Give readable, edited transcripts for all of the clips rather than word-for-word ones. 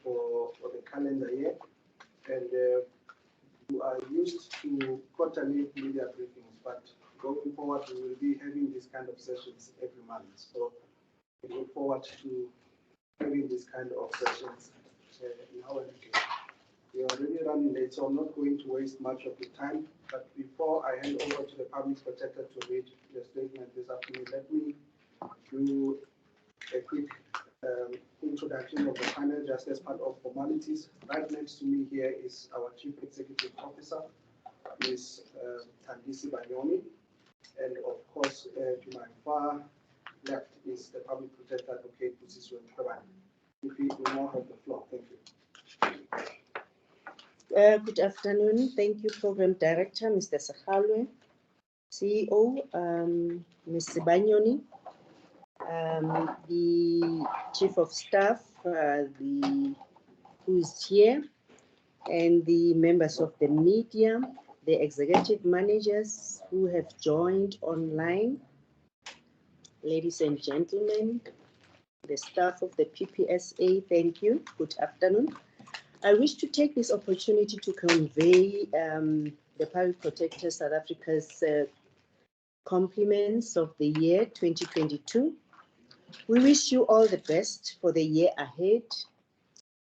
for the calendar year, and we are used to quarterly media briefings, but going forward, we will be having these kind of sessions every month. So we look forward to having this kind of sessions in our education. We are already running late, so I'm not going to waste much of the time. But before I hand over to the Public Protector to read the statement this afternoon, let me do a quick introduction of the panel just as part of formalities. Right next to me here is our Chief Executive Officer, Ms. Thandisi Banyoni. And of course, to my far left is the Public Protector Advocate, Mrs. Wenkrabani. If you will now have the floor, thank you. Good afternoon. Thank you, Program Director, Mr. Sahalwe, CEO, Ms. Banyoni, the Chief of Staff, who is here, and the members of the media, the executive managers who have joined online, ladies and gentlemen, the staff of the PPSA, thank you. Good afternoon. I wish to take this opportunity to convey the Public Protector South Africa's compliments of the year 2022. We wish you all the best for the year ahead.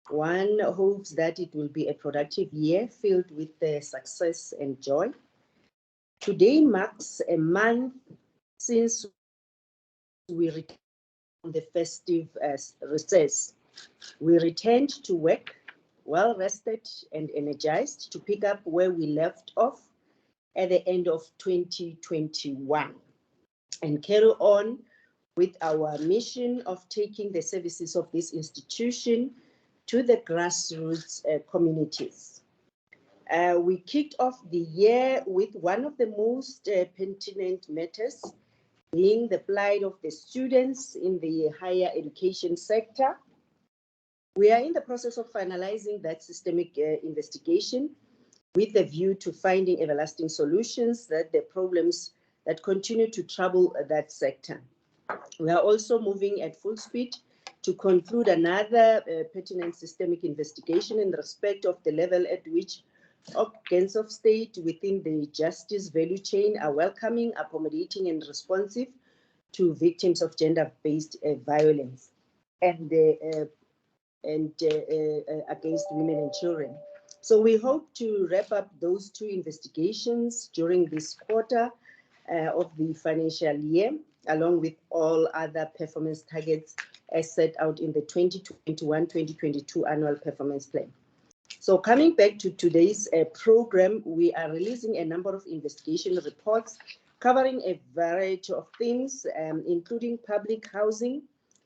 One hopes that it will be a productive year filled with success and joy. Today marks a month since we returned from the festive recess. We returned to work well rested and energized to pick up where we left off at the end of 2021 and carry on with our mission of taking the services of this institution to the grassroots communities. We kicked off the year with one of the most pertinent matters, being the plight of the students in the higher education sector. We are in the process of finalizing that systemic investigation with a view to finding everlasting solutions that the problems that continue to trouble that sector. We are also moving at full speed to conclude another pertinent systemic investigation in respect of the level at which organs of state within the justice value chain are welcoming, accommodating, and responsive to victims of gender-based violence and against women and children. So we hope to wrap up those two investigations during this quarter of the financial year, along with all other performance targets as set out in the 2021-2022 annual performance plan. So coming back to today's program, we are releasing a number of investigation reports covering a variety of themes, including public housing,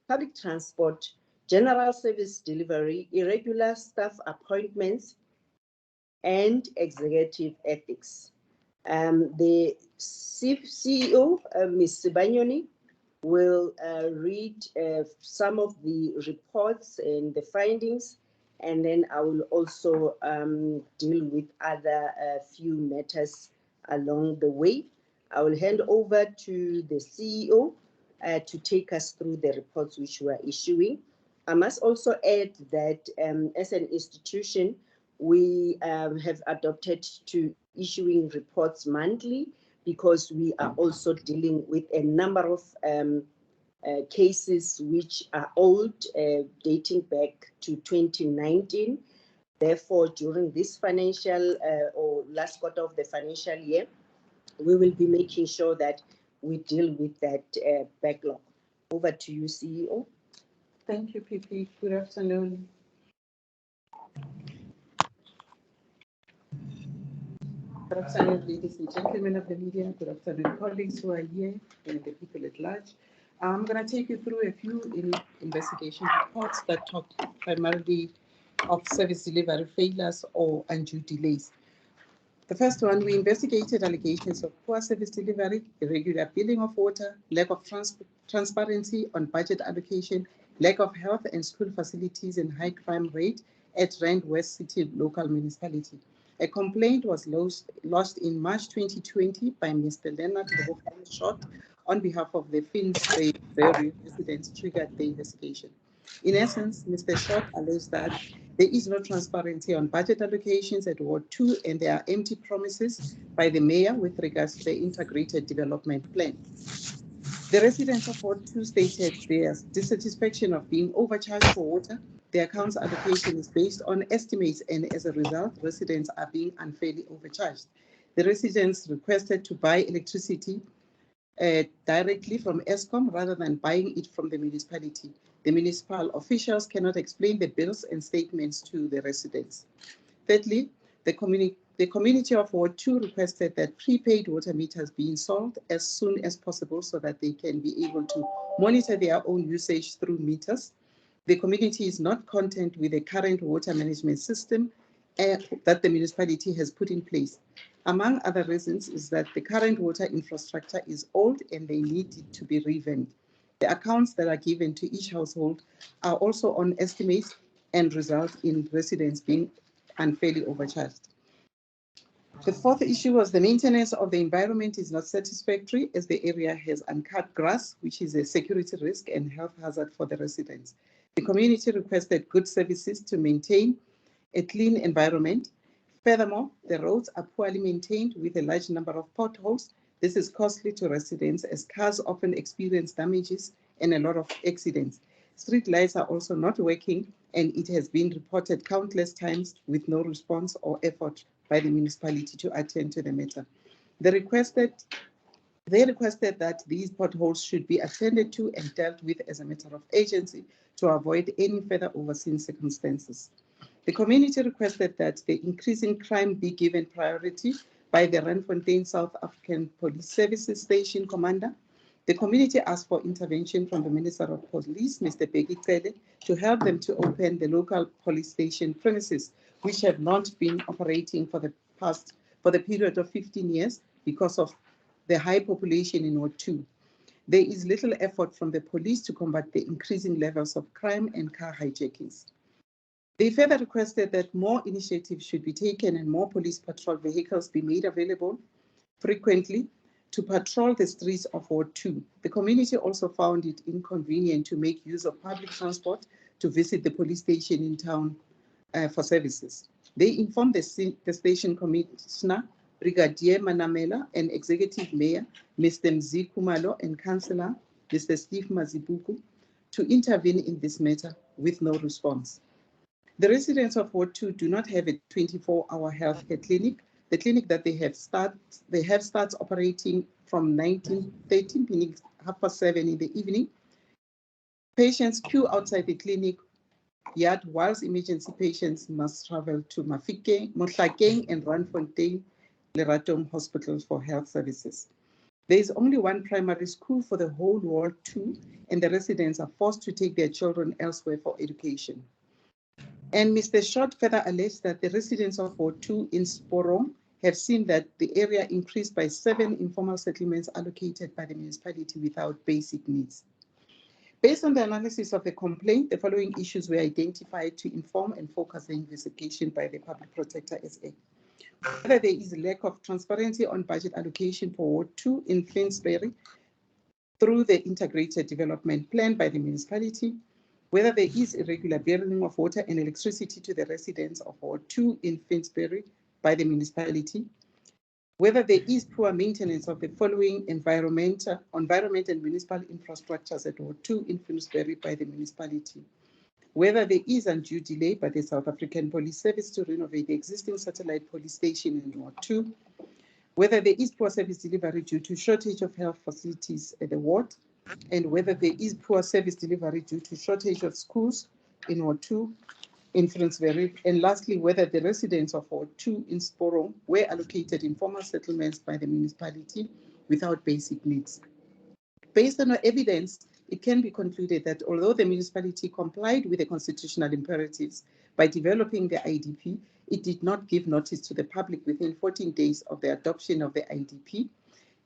public transport, general service delivery, irregular staff appointments, and executive ethics. The CEO, Ms. Banyoni, will read some of the reports and the findings, and then I will also deal with other few matters along the way. I will hand over to the CEO to take us through the reports which we are issuing. I must also add that as an institution, we have adopted to issuing reports monthly because we are also dealing with a number of cases which are old, dating back to 2019. Therefore, during this financial or last quarter of the financial year, we will be making sure that we deal with that backlog. Over to you, CEO. Thank you, PP. Good afternoon. Good afternoon, ladies and gentlemen of the media. Good afternoon, colleagues who are here and the people at large. I'm going to take you through a few investigation reports that talk primarily of service delivery failures or undue delays. The first one, we investigated allegations of poor service delivery, irregular billing of water, lack of transparency on budget allocation, lack of health and school facilities, and high crime rate at Rand West City local municipality. A complaint was lodged in March 2020 by Mr. Leonard Short on behalf of the Finsbury residents triggered the investigation. In essence, Mr. Short alleged that There is no transparency on budget allocations at Ward 2, and there are empty promises by the mayor with regards to the integrated development plan. The residents of Ward 2 stated their dissatisfaction of being overcharged for water. The accounts allocation is based on estimates, and as a result, residents are being unfairly overcharged. The residents requested to buy electricity directly from Eskom rather than buying it from the municipality. The municipal officials cannot explain the bills and statements to the residents. Thirdly, the community of Ward 2 requested that prepaid water meters be installed as soon as possible so that they can be able to monitor their own usage through meters. The community is not content with the current water management system that the municipality has put in place. Among other reasons is that the current water infrastructure is old and they need it to be revamped. The accounts that are given to each household are also on estimates and result in residents being unfairly overcharged. The fourth issue was the maintenance of the environment is not satisfactory as the area has uncut grass, which is a security risk and health hazard for the residents. The community requested good services to maintain a clean environment. Furthermore, the roads are poorly maintained with a large number of potholes. This is costly to residents as cars often experience damages and a lot of accidents. Street lights are also not working, and it has been reported countless times with no response or effort by the municipality to attend to the matter. They requested that these potholes should be attended to and dealt with as a matter of urgency to avoid any further overseen circumstances. The community requested that the increasing crime be given priority by the Randfontein South African Police Services Station Commander. The community asked for intervention from the Minister of Police, Mr. Bheki Cele, to help them to open the local police station premises, which have not been operating for the period of 15 years because of the high population in Ward 2. There is little effort from the police to combat the increasing levels of crime and car hijackings. They further requested that more initiatives should be taken and more police patrol vehicles be made available frequently to patrol the streets of Ward 2. The community also found it inconvenient to make use of public transport to visit the police station in town for services. They informed the station commissioner, Brigadier Manamela, and Executive Mayor, Mr. Mzi Kumalo, and Councillor, Mr. Steve Mazibuku, to intervene in this matter with no response. The residents of Ward 2 do not have a 24-hour healthcare clinic. The clinic that they have starts operating from 19:13, meaning 7:30 in the evening. Patients queue outside the clinic, yet whilst emergency patients must travel to Mohlakeng and Randfontein Leratong hospitals for health services. There is only one primary school for the whole Ward 2, and the residents are forced to take their children elsewhere for education. And Mr. Short further alleged that the residents of Ward 2 in Sporong have seen that the area increased by 7 informal settlements allocated by the municipality without basic needs. Based on the analysis of the complaint, the following issues were identified to inform and focus the investigation by the Public Protector SA. Whether there is a lack of transparency on budget allocation for Ward 2 in Finsbury through the integrated development plan by the municipality, whether there is irregular billing of water and electricity to the residents of Ward 2 in Finsbury by the municipality, whether there is poor maintenance of the following environment and municipal infrastructures at Ward 2 in Finsbury by the municipality, whether there is undue delay by the South African Police Service to renovate the existing satellite police station in Ward 2, whether there is poor service delivery due to shortage of health facilities at the ward, and whether there is poor service delivery due to shortage of schools in Ward 2 in Finsbury, and lastly, whether the residents of Ward 2 in Sporong were allocated informal settlements by the municipality without basic needs. Based on our evidence, it can be concluded that although the municipality complied with the constitutional imperatives by developing the IDP, it did not give notice to the public within 14 days of the adoption of the IDP,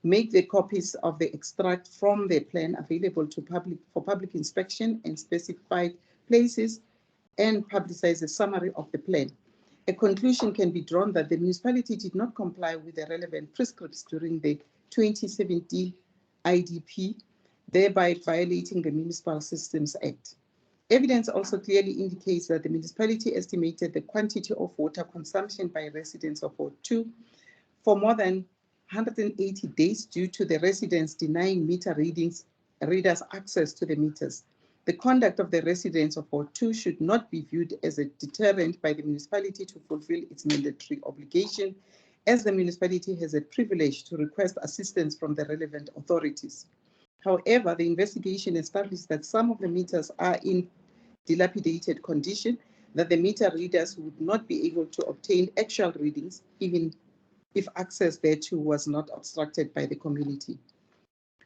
make the copies of the extract from the plan available to for public inspection in specified places, and publicize a summary of the plan. A conclusion can be drawn that the municipality did not comply with the relevant prescripts during the 2017 IDP, thereby violating the Municipal Systems Act. Evidence also clearly indicates that the municipality estimated the quantity of water consumption by residents of Ward 2 for more than 180 days due to the residents denying readers access to the meters. The conduct of the residents of Ward 2 should not be viewed as a deterrent by the municipality to fulfill its mandatory obligation, as the municipality has a privilege to request assistance from the relevant authorities. However, the investigation established that some of the meters are in dilapidated condition, that the meter readers would not be able to obtain actual readings, even if access thereto was not obstructed by the community.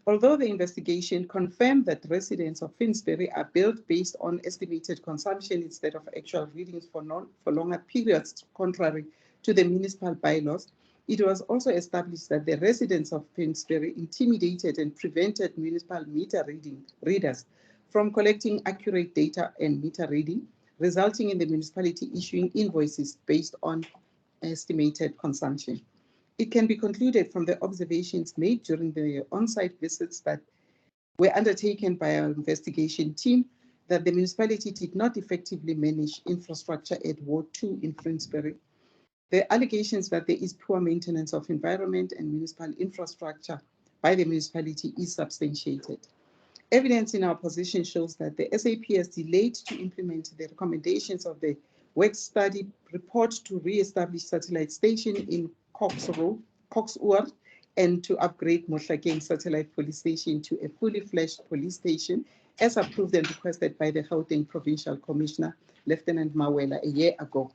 Although the investigation confirmed that residents of Finsbury are billed based on estimated consumption instead of actual readings for longer periods, contrary to the municipal bylaws, it was also established that the residents of Finsbury intimidated and prevented municipal meter readers from collecting accurate data and meter reading, resulting in the municipality issuing invoices based on estimated consumption. It can be concluded from the observations made during the on-site visits that were undertaken by our investigation team that the municipality did not effectively manage infrastructure at Ward 2 in Finsbury. The allegations that there is poor maintenance of environment and municipal infrastructure by the municipality is substantiated. Evidence in our position shows that the SAPS delayed to implement the recommendations of the work study report to re-establish satellite station in Coxuar and to upgrade Mohlakeng Satellite Police Station to a fully fledged police station as approved and requested by the Gauteng Provincial Commissioner, Lieutenant Mawela, a year ago.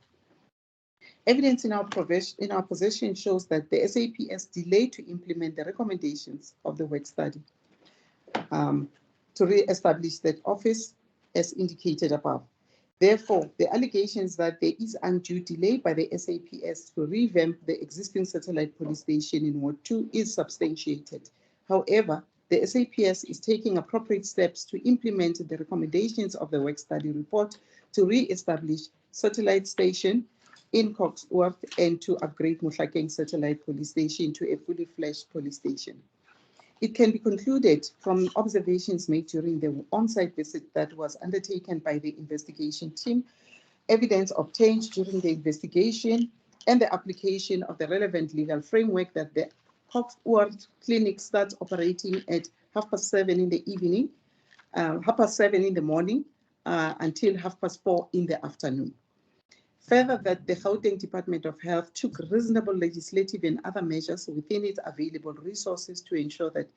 Evidence in our possession shows that the SAPS delayed to implement the recommendations of the work study to re-establish that office as indicated above. Therefore, the allegations that there is undue delay by the SAPS to revamp the existing satellite police station in Ward 2 is substantiated. However, the SAPS is taking appropriate steps to implement the recommendations of the work study report to re-establish satellite station in Coxworth and to upgrade Mohlakeng Satellite Police Station to a fully fledged police station. It can be concluded from observations made during the on-site visit that was undertaken by the investigation team, evidence obtained during the investigation, and the application of the relevant legal framework that the Coxworth Clinic starts operating at 7:30 in the evening, 7:30 in the morning, until 4:30 in the afternoon. Further, that the Gauteng Department of Health took reasonable legislative and other measures within its available resources to ensure that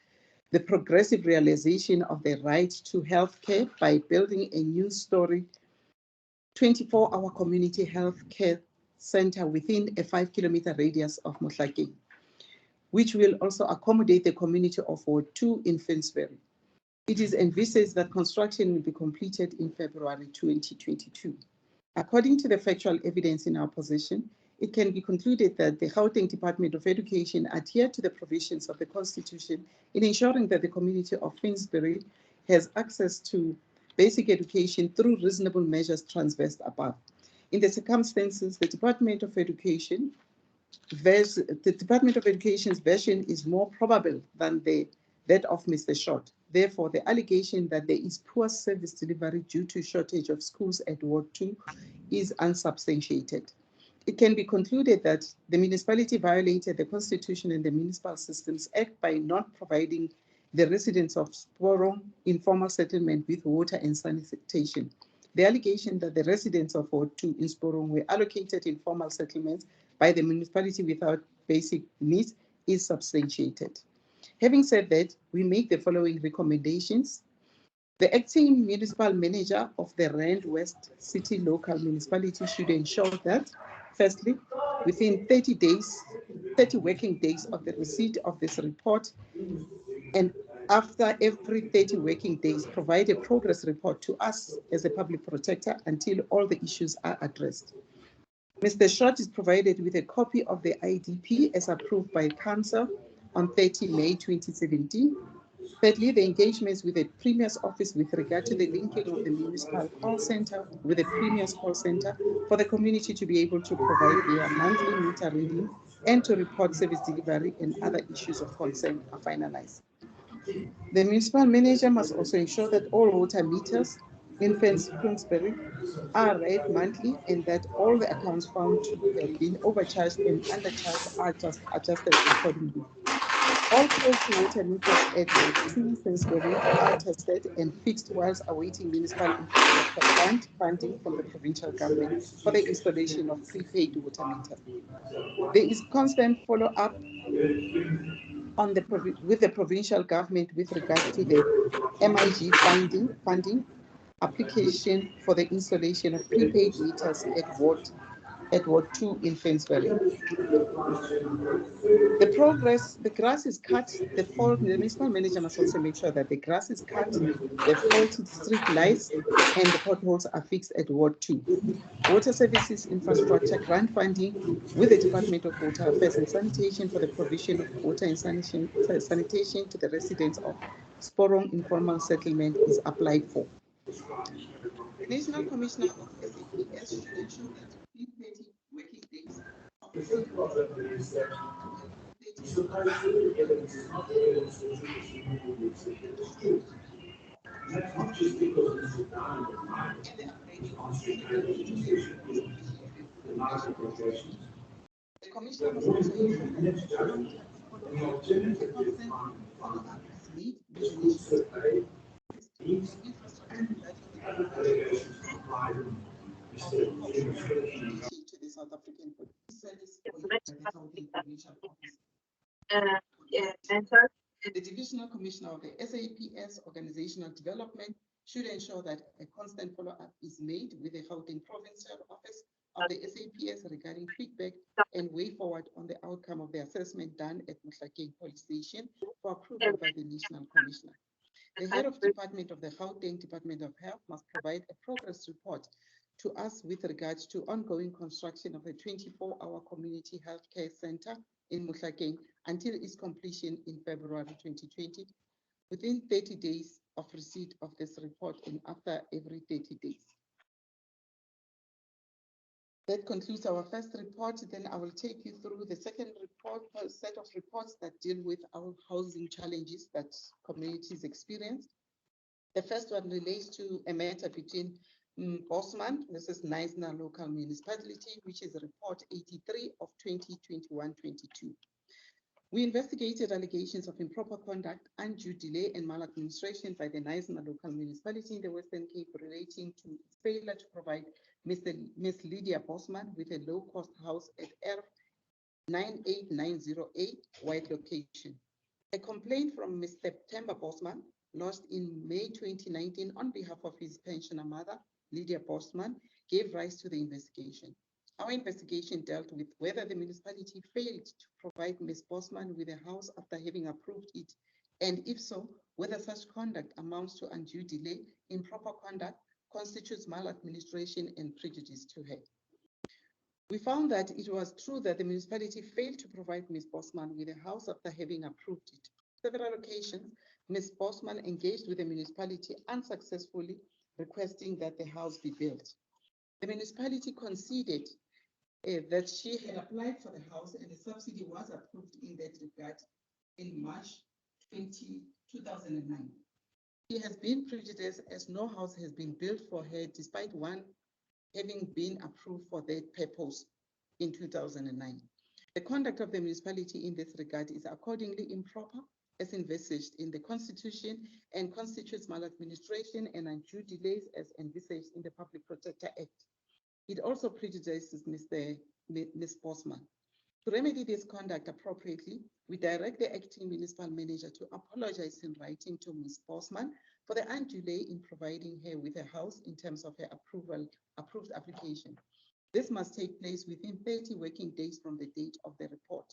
the progressive realization of the right to health care by building a new story 24-hour community health care center within a 5-kilometer radius of Mohlakeng, which will also accommodate the community of Ward 2 in Finsbury. It is envisaged that construction will be completed in February 2022. According to the factual evidence in our possession, it can be concluded that the Gauteng Department of Education adhered to the provisions of the Constitution in ensuring that the community of Finsbury has access to basic education through reasonable measures transversed above. In the circumstances, the Department of Education's version is more probable than that of Mr. Short. Therefore, the allegation that there is poor service delivery due to shortage of schools at Ward 2 is unsubstantiated. It can be concluded that the municipality violated the Constitution and the Municipal Systems Act by not providing the residents of Sporong informal settlement with water and sanitation. The allegation that the residents of Ward 2 in Sporong were allocated informal settlements by the municipality without basic needs is substantiated. Having said that, we make the following recommendations. The acting municipal manager of the Rand West City Local Municipality should ensure that, firstly, within 30 working days of the receipt of this report, and after every 30 working days, provide a progress report to us as a public protector until all the issues are addressed. Mr. Short is provided with a copy of the IDP as approved by Council on 30 May 2017. Thirdly, the engagements with the Premier's office with regard to the linking of the municipal call center with the Premier's call center for the community to be able to provide their monthly meter reading and to report service delivery and other issues of concern are finalized. The municipal manager must also ensure that all water meters in Finsbury are read monthly, and that all the accounts found to have been overcharged and undercharged are just adjusted accordingly. All faulty water meters at Ward 2 Finsbury are tested and fixed whilst awaiting municipal infrastructure grant funding from the provincial government for the installation of prepaid water meters. There is constant follow-up on with the provincial government with regards to the MIG funding application for the installation of prepaid meters at Ward 2 in Finsbury. The grass is cut, the municipal manager must also make sure that the grass is cut, the faulty street lights, and the potholes are fixed at Ward 2. Water Services Infrastructure grant funding with the Department of Water Affairs and Sanitation for the provision of water and sanitation to the residents of Sporong Informal Settlement is applied for. The National Commissioner of SAPS should ensure that within 30 working days of receipt of the Commissioner must also ensure that the follow-up is made with the infrastructure to the South African Police Service or the Gauteng Provincial Office. The Divisional Commissioner of the SAPS Organizational Development should ensure that a constant follow-up is made with the Gauteng Provincial Office of the SAPS regarding feedback and way forward on the outcome of the assessment done at Mohlakeng Police Station for approval by the National Commissioner. The head of department of the Gauteng Department of Health must provide a progress report to us with regards to ongoing construction of the 24-hour community healthcare center in Mohlakeng until its completion in February 2020, within 30 days of receipt of this report and after every 30 days. That concludes our first report. Then I will take you through the second report, set of reports that deal with our housing challenges that communities experience. The first one relates to a matter between Bosman, this is Knysna Local Municipality, which is report 83 of 2021-22. We investigated allegations of improper conduct, undue delay, and maladministration by the Knysna Local Municipality in the Western Cape relating to its failure to provide Ms. Lydia Bosman with a low-cost house at R98908 White location. A complaint from Ms. September Bosman, lodged in May 2019 on behalf of his pensioner mother, Lydia Bosman, gave rise to the investigation. Our investigation dealt with whether the municipality failed to provide Ms. Bosman with a house after having approved it, and if so, whether such conduct amounts to undue delay, improper conduct, constitutes maladministration and prejudice to her. We found that it was true that the municipality failed to provide Ms. Bosman with a house after having approved it. Several occasions, Ms. Bosman engaged with the municipality unsuccessfully, requesting that the house be built. The municipality conceded that she had applied for the house and the subsidy was approved in that regard in March 2009. She has been prejudiced as no house has been built for her despite one having been approved for that purpose in 2009. The conduct of the municipality in this regard is accordingly improper as envisaged in the Constitution and constitutes maladministration and undue delays as envisaged in the Public Protector Act. It also prejudices Ms. Bosman. To remedy this conduct appropriately, we direct the acting municipal manager to apologize in writing to Ms. Bosman for the undue delay in providing her with a house in terms of her approved application. This must take place within 30 working days from the date of the report.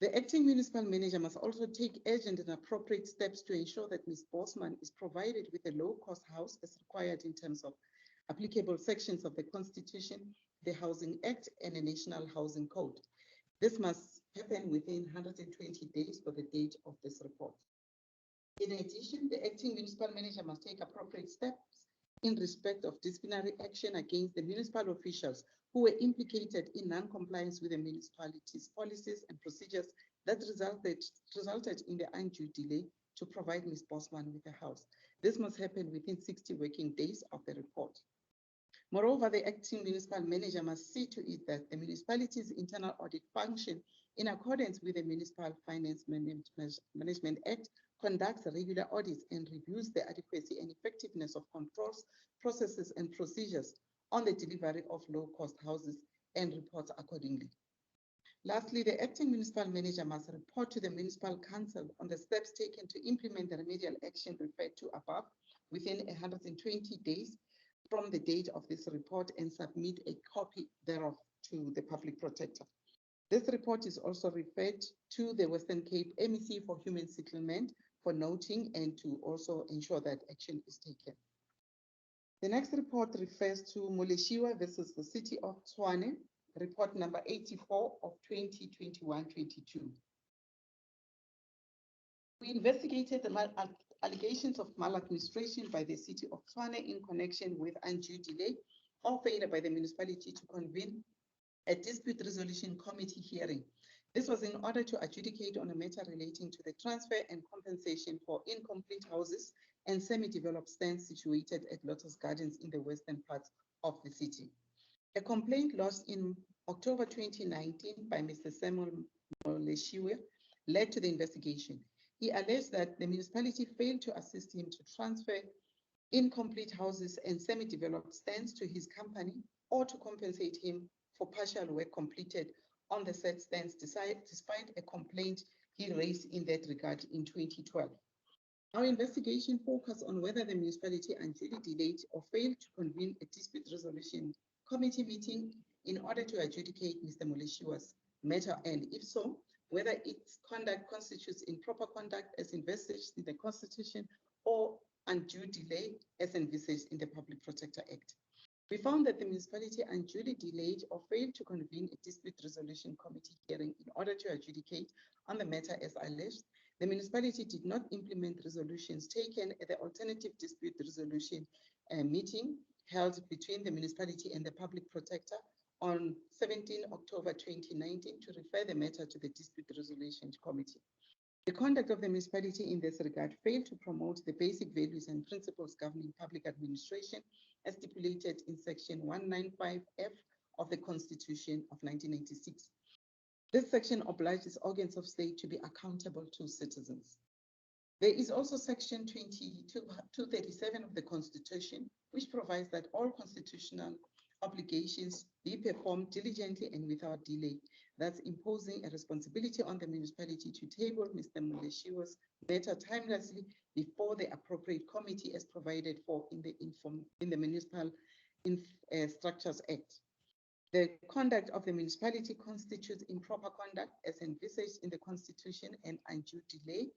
The acting municipal manager must also take urgent and appropriate steps to ensure that Ms. Bosman is provided with a low-cost house as required in terms of applicable sections of the Constitution, the Housing Act, and the National Housing Code. This must happen within 120 days for the date of this report. In addition, the acting municipal manager must take appropriate steps in respect of disciplinary action against the municipal officials who were implicated in non-compliance with the municipality's policies and procedures that resulted in the undue delay to provide Ms. Bosman with a house. This must happen within 60 working days of the report. Moreover, the acting municipal manager must see to it that the municipality's internal audit function, in accordance with the Municipal Finance Management Act, conducts regular audits and reviews the adequacy and effectiveness of controls, processes, and procedures on the delivery of low-cost houses and reports accordingly. Lastly, the acting municipal manager must report to the municipal council on the steps taken to implement the remedial action referred to above within 120 days from the date of this report and submit a copy thereof to the public protector. This report is also referred to the Western Cape MEC for Human Settlement for noting and to also ensure that action is taken. The next report refers to Moleshiwa versus the City of Tshwane, report number 84 of 2021-22. We investigated the allegations of maladministration by the City of Tshwane in connection with undue delay or failure by the municipality to convene a dispute resolution committee hearing. This was in order to adjudicate on a matter relating to the transfer and compensation for incomplete houses and semi-developed stands situated at Lotus Gardens in the western part of the city. A complaint lodged in October 2019 by Mr. Samuel Moleshiwa led to the investigation. He alleged that the municipality failed to assist him to transfer incomplete houses and semi-developed stands to his company or to compensate him for partial work completed on the said stands despite a complaint he raised in that regard in 2012. Our investigation focused on whether the municipality unduly delayed or failed to convene a dispute resolution committee meeting in order to adjudicate Mr. Moleshiwa's matter, and if so, whether its conduct constitutes improper conduct as envisaged in the Constitution or undue delay as envisaged in the Public Protector Act. We found that the municipality unduly delayed or failed to convene a dispute resolution committee hearing in order to adjudicate on the matter as alleged. The municipality did not implement resolutions taken at the alternative dispute resolution meeting held between the municipality and the public protector on 17 October 2019 to refer the matter to the dispute resolution committee. The conduct of the municipality in this regard failed to promote the basic values and principles governing public administration as stipulated in section 195F of the Constitution of 1996. This section obliges organs of state to be accountable to citizens. There is also section 237 of the Constitution, which provides that all constitutional obligations be performed diligently and without delay, thus imposing a responsibility on the municipality to table Mr. Moleshiwa's matter timelessly before the appropriate committee as provided for in the Municipal Structures Act. The conduct of the municipality constitutes improper conduct as envisaged in the Constitution and undue delay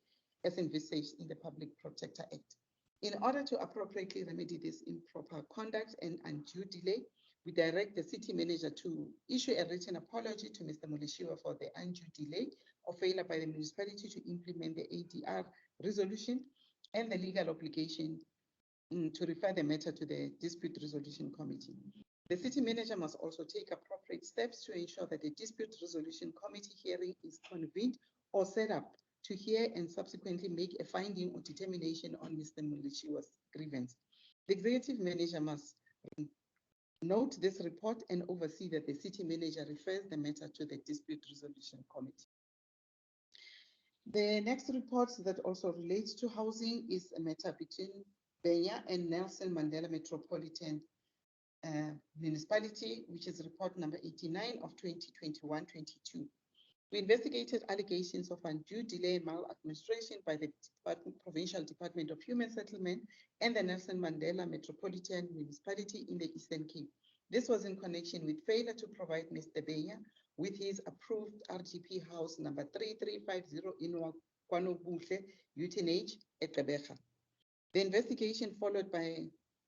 as envisaged in the Public Protector Act. In order to appropriately remedy this improper conduct and undue delay, we direct the city manager to issue a written apology to Mr. Moleshiwa for the undue delay or failure by the municipality to implement the ADR resolution and the legal obligation to refer the matter to the dispute resolution committee. The city manager must also take appropriate steps to ensure that the dispute resolution committee hearing is convened or set up to hear and subsequently make a finding or determination on Mr. Moleshiwa's grievance. The executive manager must note this report and oversee that the city manager refers the matter to the dispute resolution committee. The next report that also relates to housing is a matter between Benya and Nelson Mandela Metropolitan Municipality, which is report number 89 of 2021-22. We investigated allegations of undue delay and maladministration by the Provincial Department of Human Settlement and the Nelson Mandela Metropolitan Municipality in the Eastern Cape. This was in connection with failure to provide Mr. Benya with his approved RGP house number 3350 in Kwanobuhle, UTNH at Gqeberha. The investigation followed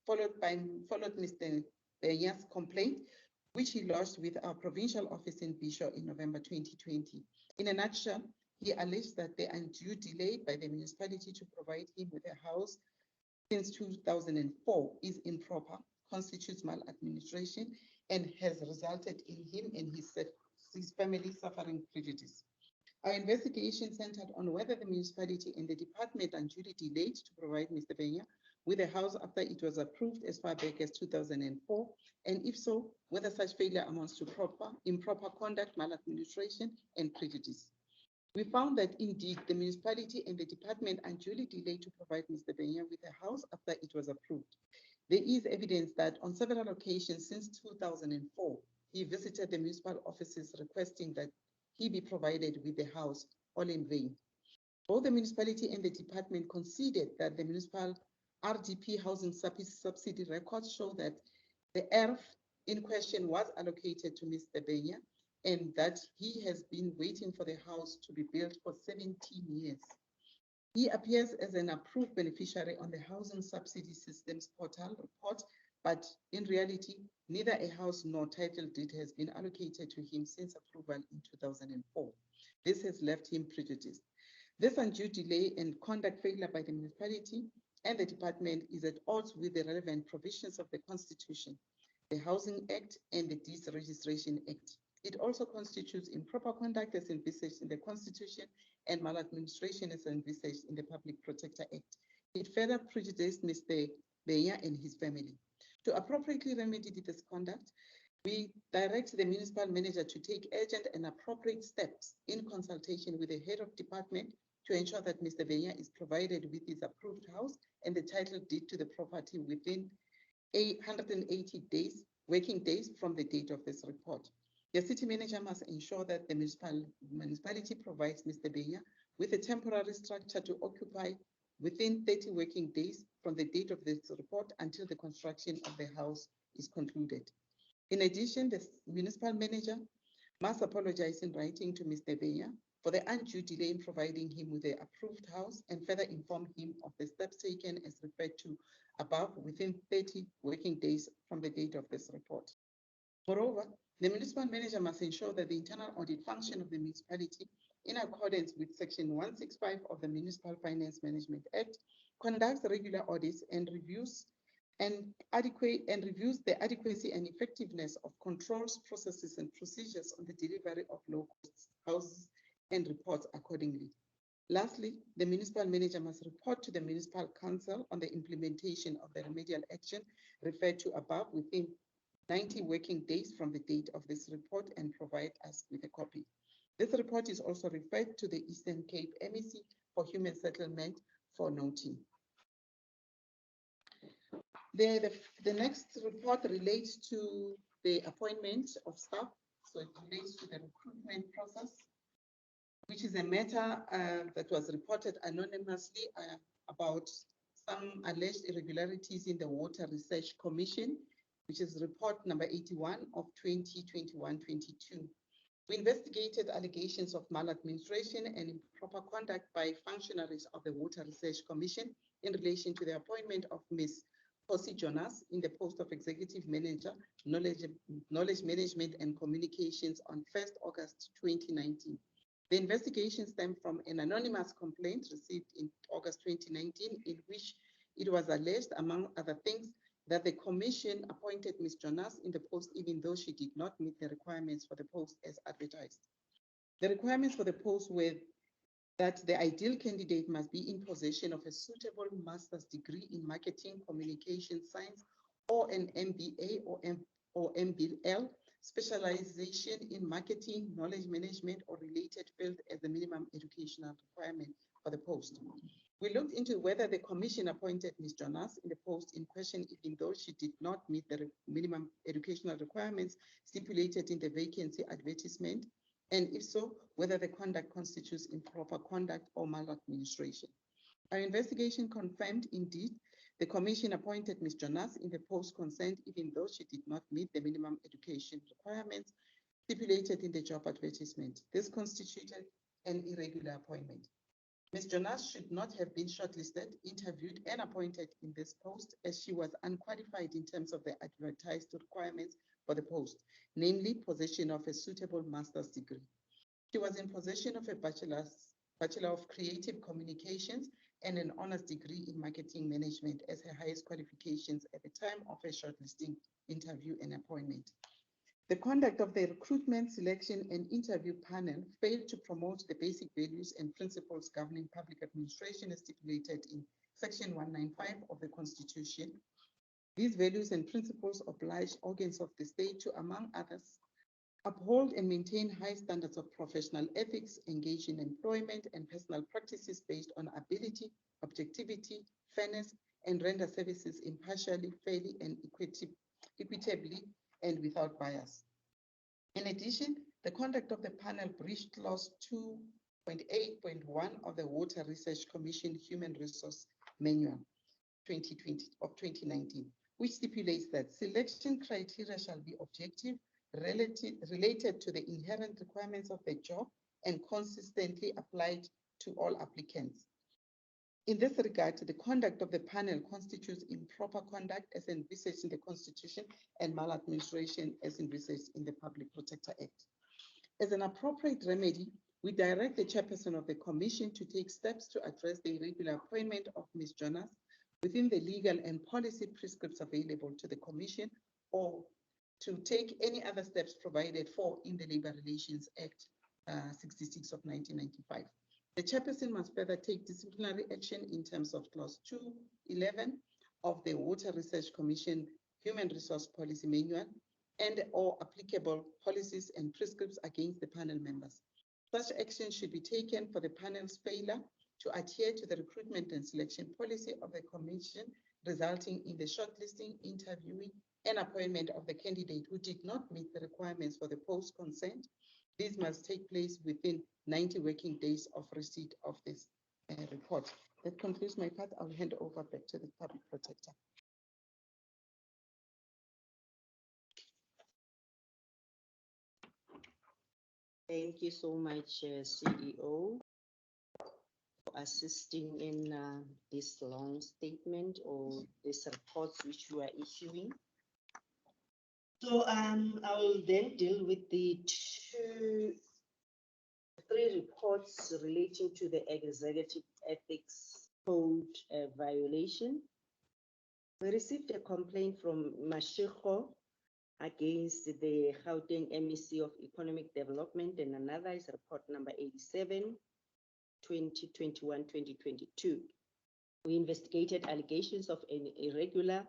Mr. Benya's complaint, which he lodged with our provincial office in Bishop in November 2020. In a nutshell, he alleged that the undue delay by the municipality to provide him with a house since 2004 is improper, constitutes maladministration, and has resulted in him and his family suffering prejudice. Our investigation centered on whether the municipality and the department unduly delayed to provide Mr. Benya with the House after it was approved as far back as 2004? And if so, whether such failure amounts to improper conduct, maladministration, and prejudice. We found that indeed the municipality and the department unduly delayed to provide Mr. Benya with a house after it was approved. There is evidence that on several occasions since 2004, he visited the municipal offices requesting that he be provided with the house, all in vain. Both the municipality and the department conceded that the municipal RDP housing subsidy records show that the ERF in question was allocated to Mr. Benya and that he has been waiting for the house to be built for 17 years. He appears as an approved beneficiary on the Housing Subsidy Systems portal report, but in reality, neither a house nor title deed has been allocated to him since approval in 2004. This has left him prejudiced. This undue delay and conduct failure by the municipality and the department is at odds with the relevant provisions of the Constitution, the Housing Act, and the Deeds Registration Act. It also constitutes improper conduct as envisaged in the Constitution and maladministration as envisaged in the Public Protector Act. It further prejudiced Mr. Benya and his family. To appropriately remedy this conduct, we direct the municipal manager to take urgent and appropriate steps in consultation with the head of department to ensure that Mr. Benya is provided with his approved house and the title deed to the property within 180 working days from the date of this report. The city manager must ensure that the municipality provides Mr. Benya with a temporary structure to occupy within 30 working days from the date of this report until the construction of the house is concluded. In addition, the municipal manager must apologize in writing to Mr. Benya for the undue delay in providing him with the approved house and further inform him of the steps taken as referred to above within 30 working days from the date of this report. Moreover, the municipal manager must ensure that the internal audit function of the municipality, in accordance with Section 165 of the Municipal Finance Management Act, conducts regular audits and reviews the adequacy and effectiveness of controls, processes, and procedures on the delivery of low-cost houses and reports accordingly. Lastly, the municipal manager must report to the municipal council on the implementation of the remedial action referred to above within 90 working days from the date of this report and provide us with a copy. This report is also referred to the Eastern Cape MEC for Human Settlement for noting. The next report relates to the appointment of staff, so it relates to the recruitment process, which is a matter that was reported anonymously about some alleged irregularities in the Water Research Commission, which is report number 81 of 2021-22. We investigated allegations of maladministration and improper conduct by functionaries of the Water Research Commission in relation to the appointment of Ms. Posi Jonas in the post of Executive Manager, Knowledge Management and Communications on 1st August 2019. The investigation stemmed from an anonymous complaint received in August 2019, in which it was alleged, among other things, that the Commission appointed Ms. Jonas in the post even though she did not meet the requirements for the post as advertised. The requirements for the post were that the ideal candidate must be in possession of a suitable master's degree in marketing, communication science, or an MBA or MBL, specialization in marketing, knowledge management, or related field as the minimum educational requirement for the post. We looked into whether the Commission appointed Ms. Jonas in the post in question, even though she did not meet the minimum educational requirements stipulated in the vacancy advertisement, and if so, whether the conduct constitutes improper conduct or maladministration. Our investigation confirmed, indeed, the Commission appointed Ms. Jonas in the post concerned, even though she did not meet the minimum education requirements stipulated in the job advertisement. This constituted an irregular appointment. Ms. Jonas should not have been shortlisted, interviewed, and appointed in this post, as she was unqualified in terms of the advertised requirements for the post, namely possession of a suitable master's degree. She was in possession of a Bachelor of Creative Communications and an honors degree in marketing management as her highest qualifications at the time of her shortlisting, interview, and appointment. The conduct of the recruitment, selection, and interview panel failed to promote the basic values and principles governing public administration as stipulated in Section 195 of the Constitution. These values and principles oblige organs of the state to, among others, uphold and maintain high standards of professional ethics, engage in employment and personal practices based on ability, objectivity, fairness, and render services impartially, fairly, and equitably, and without bias. In addition, the conduct of the panel breached clause 2.8.1 of the Water Research Commission Human Resource Manual 2019, which stipulates that selection criteria shall be objective, related to the inherent requirements of the job, and consistently applied to all applicants. In this regard, the conduct of the panel constitutes improper conduct as envisaged in the Constitution and maladministration as envisaged in the Public Protector Act. As an appropriate remedy, we direct the chairperson of the commission to take steps to address the irregular appointment of Ms. Jonas within the legal and policy prescripts available to the commission, or to take any other steps provided for in the Labor Relations Act 66 of 1995. The chairperson must further take disciplinary action in terms of clause 211 of the Water Research Commission Human Resource Policy Manual and or applicable policies and prescripts against the panel members. Such action should be taken for the panel's failure to adhere to the recruitment and selection policy of the commission, resulting in the shortlisting, interviewing, and appointment of the candidate who did not meet the requirements for the post consent. This must take place within 90 working days of receipt of this report. That concludes my part. I'll hand over back to the Public Protector. Thank you so much, CEO, for assisting in this long statement or these reports which you are issuing. So I will then deal with the three reports relating to the Executive Ethics Code violation. We received a complaint from Mashego against the Gauteng MEC of Economic Development, and another is report number 87, 2021-2022. We investigated allegations of an irregular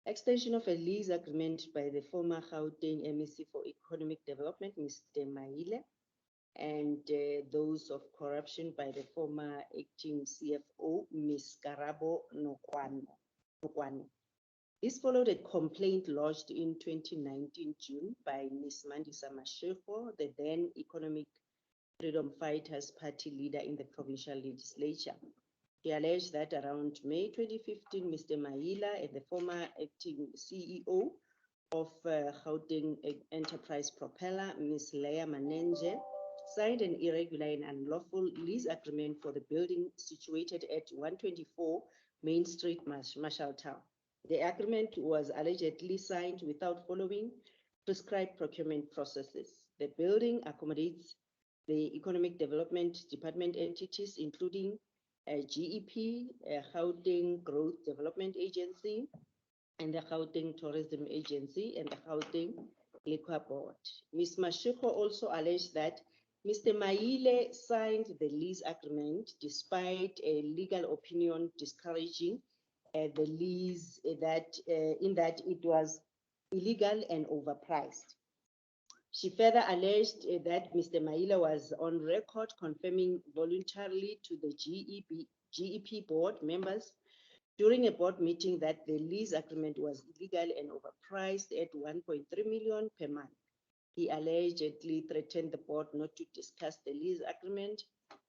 extension of a lease agreement by the former Gauteng MEC for Economic Development, Mr. Maile, and those of corruption by the former acting CFO, Ms. Karabo Nokwani. This followed a complaint lodged in 2019 June by Ms. Mandisa Mashego, the then Economic Freedom Fighters Party leader in the provincial legislature. She alleged that around May 2015, Mr. Maila and the former acting CEO of Gauteng Enterprise Propeller, Ms. Leah Manenge, signed an irregular and unlawful lease agreement for the building situated at 124 Main Street, Marshalltown. The agreement was allegedly signed without following prescribed procurement processes. The building accommodates the Economic Development Department entities, including GEP, Gauteng Growth Development Agency, and the Gauteng Tourism Agency, and the Gauteng Liquor Board. Ms. Mashego also alleged that Mr. Maile signed the lease agreement despite a legal opinion discouraging the lease in that it was illegal and overpriced. She further alleged that Mr. Maile was on record confirming voluntarily to the GEP board members during a board meeting that the lease agreement was illegal and overpriced at 1.3 million per month. He allegedly threatened the board not to discuss the lease agreement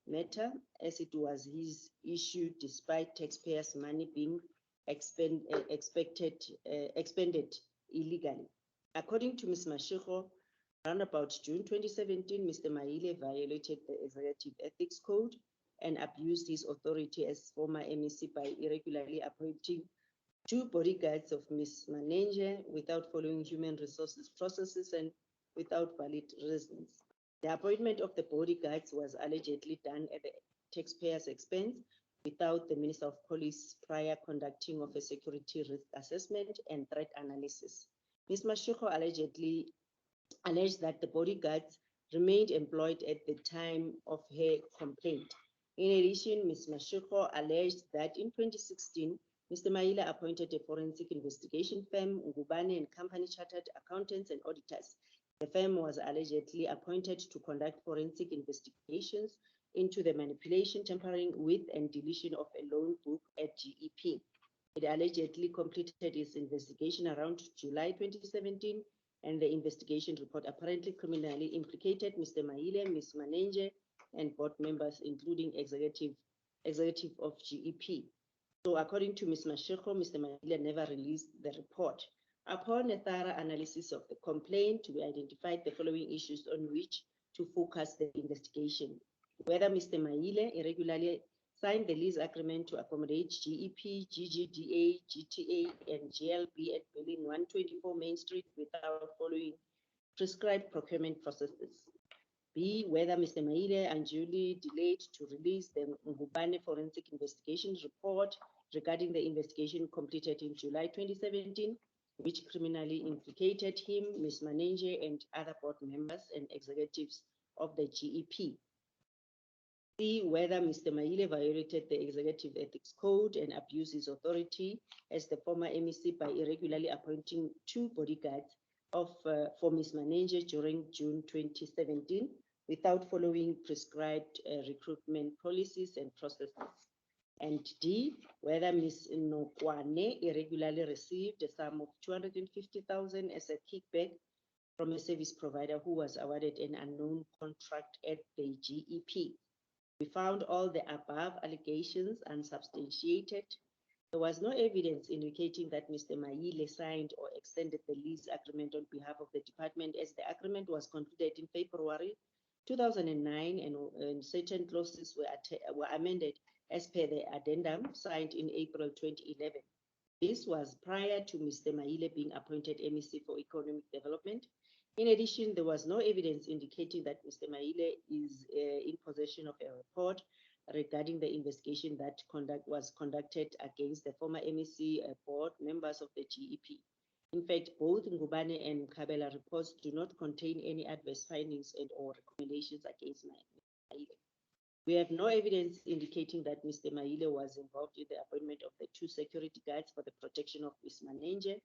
matter as it was his issue despite taxpayers' money being expended illegally. According to Ms. Mashego, around about June 2017, Mr. Maile violated the Executive Ethics Code and abused his authority as former MEC by irregularly appointing 2 bodyguards of Ms. Manenge without following human resources processes and without valid reasons. The appointment of the bodyguards was allegedly done at the taxpayer's expense without the Minister of Police prior conducting of a security risk assessment and threat analysis. Ms. Mashego alleged that the bodyguards remained employed at the time of her complaint. In addition, Ms. Mashiko alleged that in 2016, Mr. Maile appointed a forensic investigation firm, Ngubane and Company Chartered Accountants and Auditors. The firm was allegedly appointed to conduct forensic investigations into the manipulation, tampering with, and deletion of a loan book at GEP. It allegedly completed its investigation around July 2017, and the investigation report apparently criminally implicated Mr. Maile, Ms. Manenge, and board members, including executive of GEP. So according to Ms. Mashiko, Mr. Maile never released the report. Upon a thorough analysis of the complaint, we identified the following issues on which to focus the investigation. Whether Mr. Maile irregularly signed the lease agreement to accommodate GEP, GGDA, GTA, and GLB at Building 124 Main Street without following prescribed procurement processes. B, whether Mr. Maile unduly delayed to release the Ngubane Forensic Investigation report regarding the investigation completed in July 2017, which criminally implicated him, Ms. Manenge, and other board members and executives of the GEP. C, whether Mr. Maile violated the Executive Ethics Code and abused his authority as the former MEC by irregularly appointing 2 bodyguards for Ms. Manenge during June 2017 without following prescribed recruitment policies and processes. And D, whether Ms. Nokwane irregularly received a sum of 250,000 as a kickback from a service provider who was awarded an unknown contract at the GEP. We found all the above allegations unsubstantiated. There was no evidence indicating that Mr. Maile signed or extended the lease agreement on behalf of the department, as the agreement was concluded in February 2009 and certain clauses were amended as per the addendum signed in April 2011. This was prior to Mr. Maile being appointed MEC for Economic Development. In addition, there was no evidence indicating that Mr. Maile is in possession of a report regarding the investigation that was conducted against the former MEC board members of the GEP. In fact, both Ngubane and Kabela reports do not contain any adverse findings and or recommendations against Maile. We have no evidence indicating that Mr. Maile was involved in the appointment of the 2 security guards for the protection of Ms. Manenge.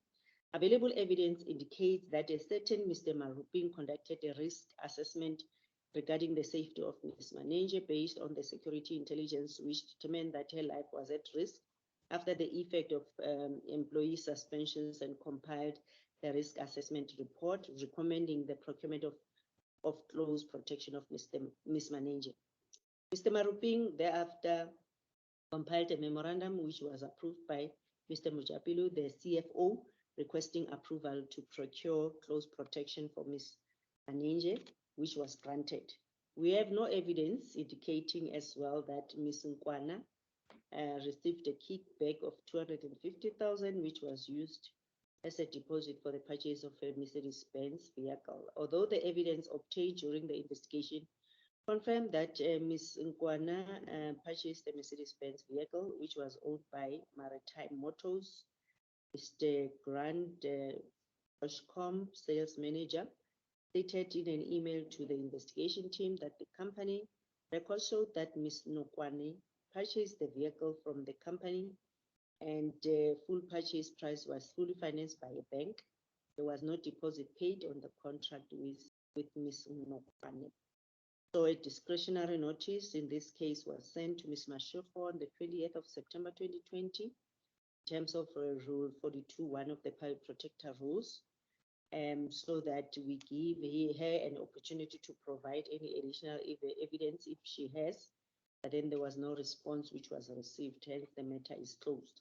Available evidence indicates that a certain Mr. Maruping conducted a risk assessment regarding the safety of Ms. Manenge based on the security intelligence, which determined that her life was at risk after the effect of employee suspensions, and compiled the risk assessment report recommending the procurement of close protection of Ms. Manenge. Mr. Maruping thereafter compiled a memorandum which was approved by Mr. Mujapilu, the CFO, requesting approval to procure close protection for Ms. Manenge, which was granted. We have no evidence indicating as well that Ms. Nkwana received a kickback of 250,000, which was used as a deposit for the purchase of a Mercedes-Benz vehicle. Although the evidence obtained during the investigation confirmed that Ms. Nkwana purchased a Mercedes-Benz vehicle, which was owned by Maritime Motors. Mr. Grant Oshcom, sales manager, stated in an email to the investigation team that the company records showed that Ms. Nokwane purchased the vehicle from the company, and the full purchase price was fully financed by a bank. There was no deposit paid on the contract with Ms. Nokwane. So a discretionary notice in this case was sent to Ms. Mashoko on the 28th of September 2020 in terms of Rule 42(1) of the Public Protector Rules, so that we give her an opportunity to provide any additional evidence if she has. But then there was no response which was received, hence the matter is closed.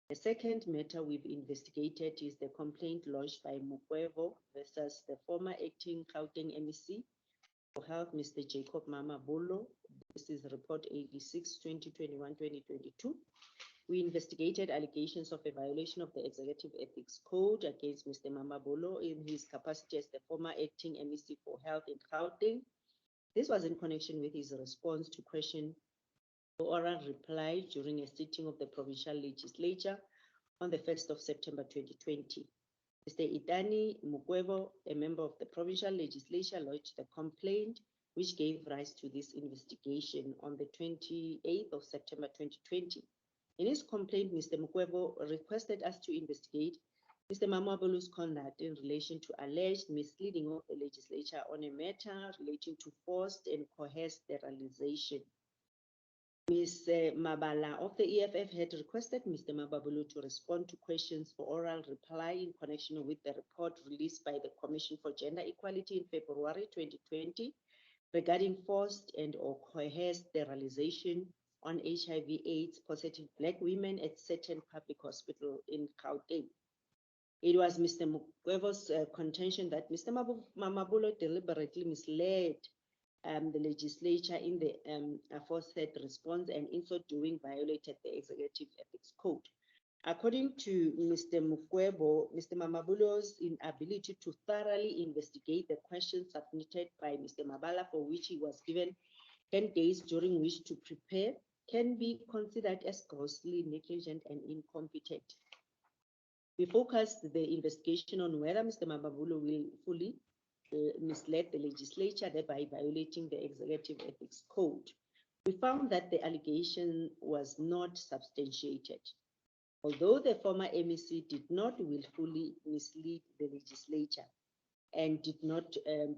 The second matter we've investigated is the complaint lodged by Mukwevo versus the former acting Gauteng MEC for Health, Mr. Jacob Mamabolo. This is report 86, 2021-2022. We investigated allegations of a violation of the Executive Ethics Code against Mr. Mamabolo in his capacity as the former acting MEC for Health in Gauteng. This was in connection with his response to question or oral reply during a sitting of the provincial legislature on the 1st of September 2020. Mr. Itani Mukwevo, a member of the provincial legislature, lodged the complaint which gave rise to this investigation on the 28th of September 2020. In his complaint, Mr. Mokwebo requested us to investigate Mr. Mamabolo's conduct in relation to alleged misleading of the legislature on a matter relating to forced and coerced sterilization. Ms. Mabala of the EFF had requested Mr. Mababolo to respond to questions for oral reply in connection with the report released by the Commission for Gender Equality in February 2020 regarding forced and or coerced sterilization on HIV/AIDS positive Black women at certain public hospitals in Gauteng. It was Mr. Mokwebo's contention that Mr. Mamabolo deliberately misled the legislature in the aforesaid response, and in so doing violated the Executive Ethics Code. According to Mr. Mokwebo, Mr. Mamabolo's inability to thoroughly investigate the questions submitted by Mr. Mabala, for which he was given 10 days during which to prepare, can be considered as grossly negligent and incompetent. We focused the investigation on whether Mr. Mamabolo will fully misled the legislature, thereby violating the Executive Ethics Code. We found that the allegation was not substantiated. Although the former MEC did not willfully mislead the legislature and did not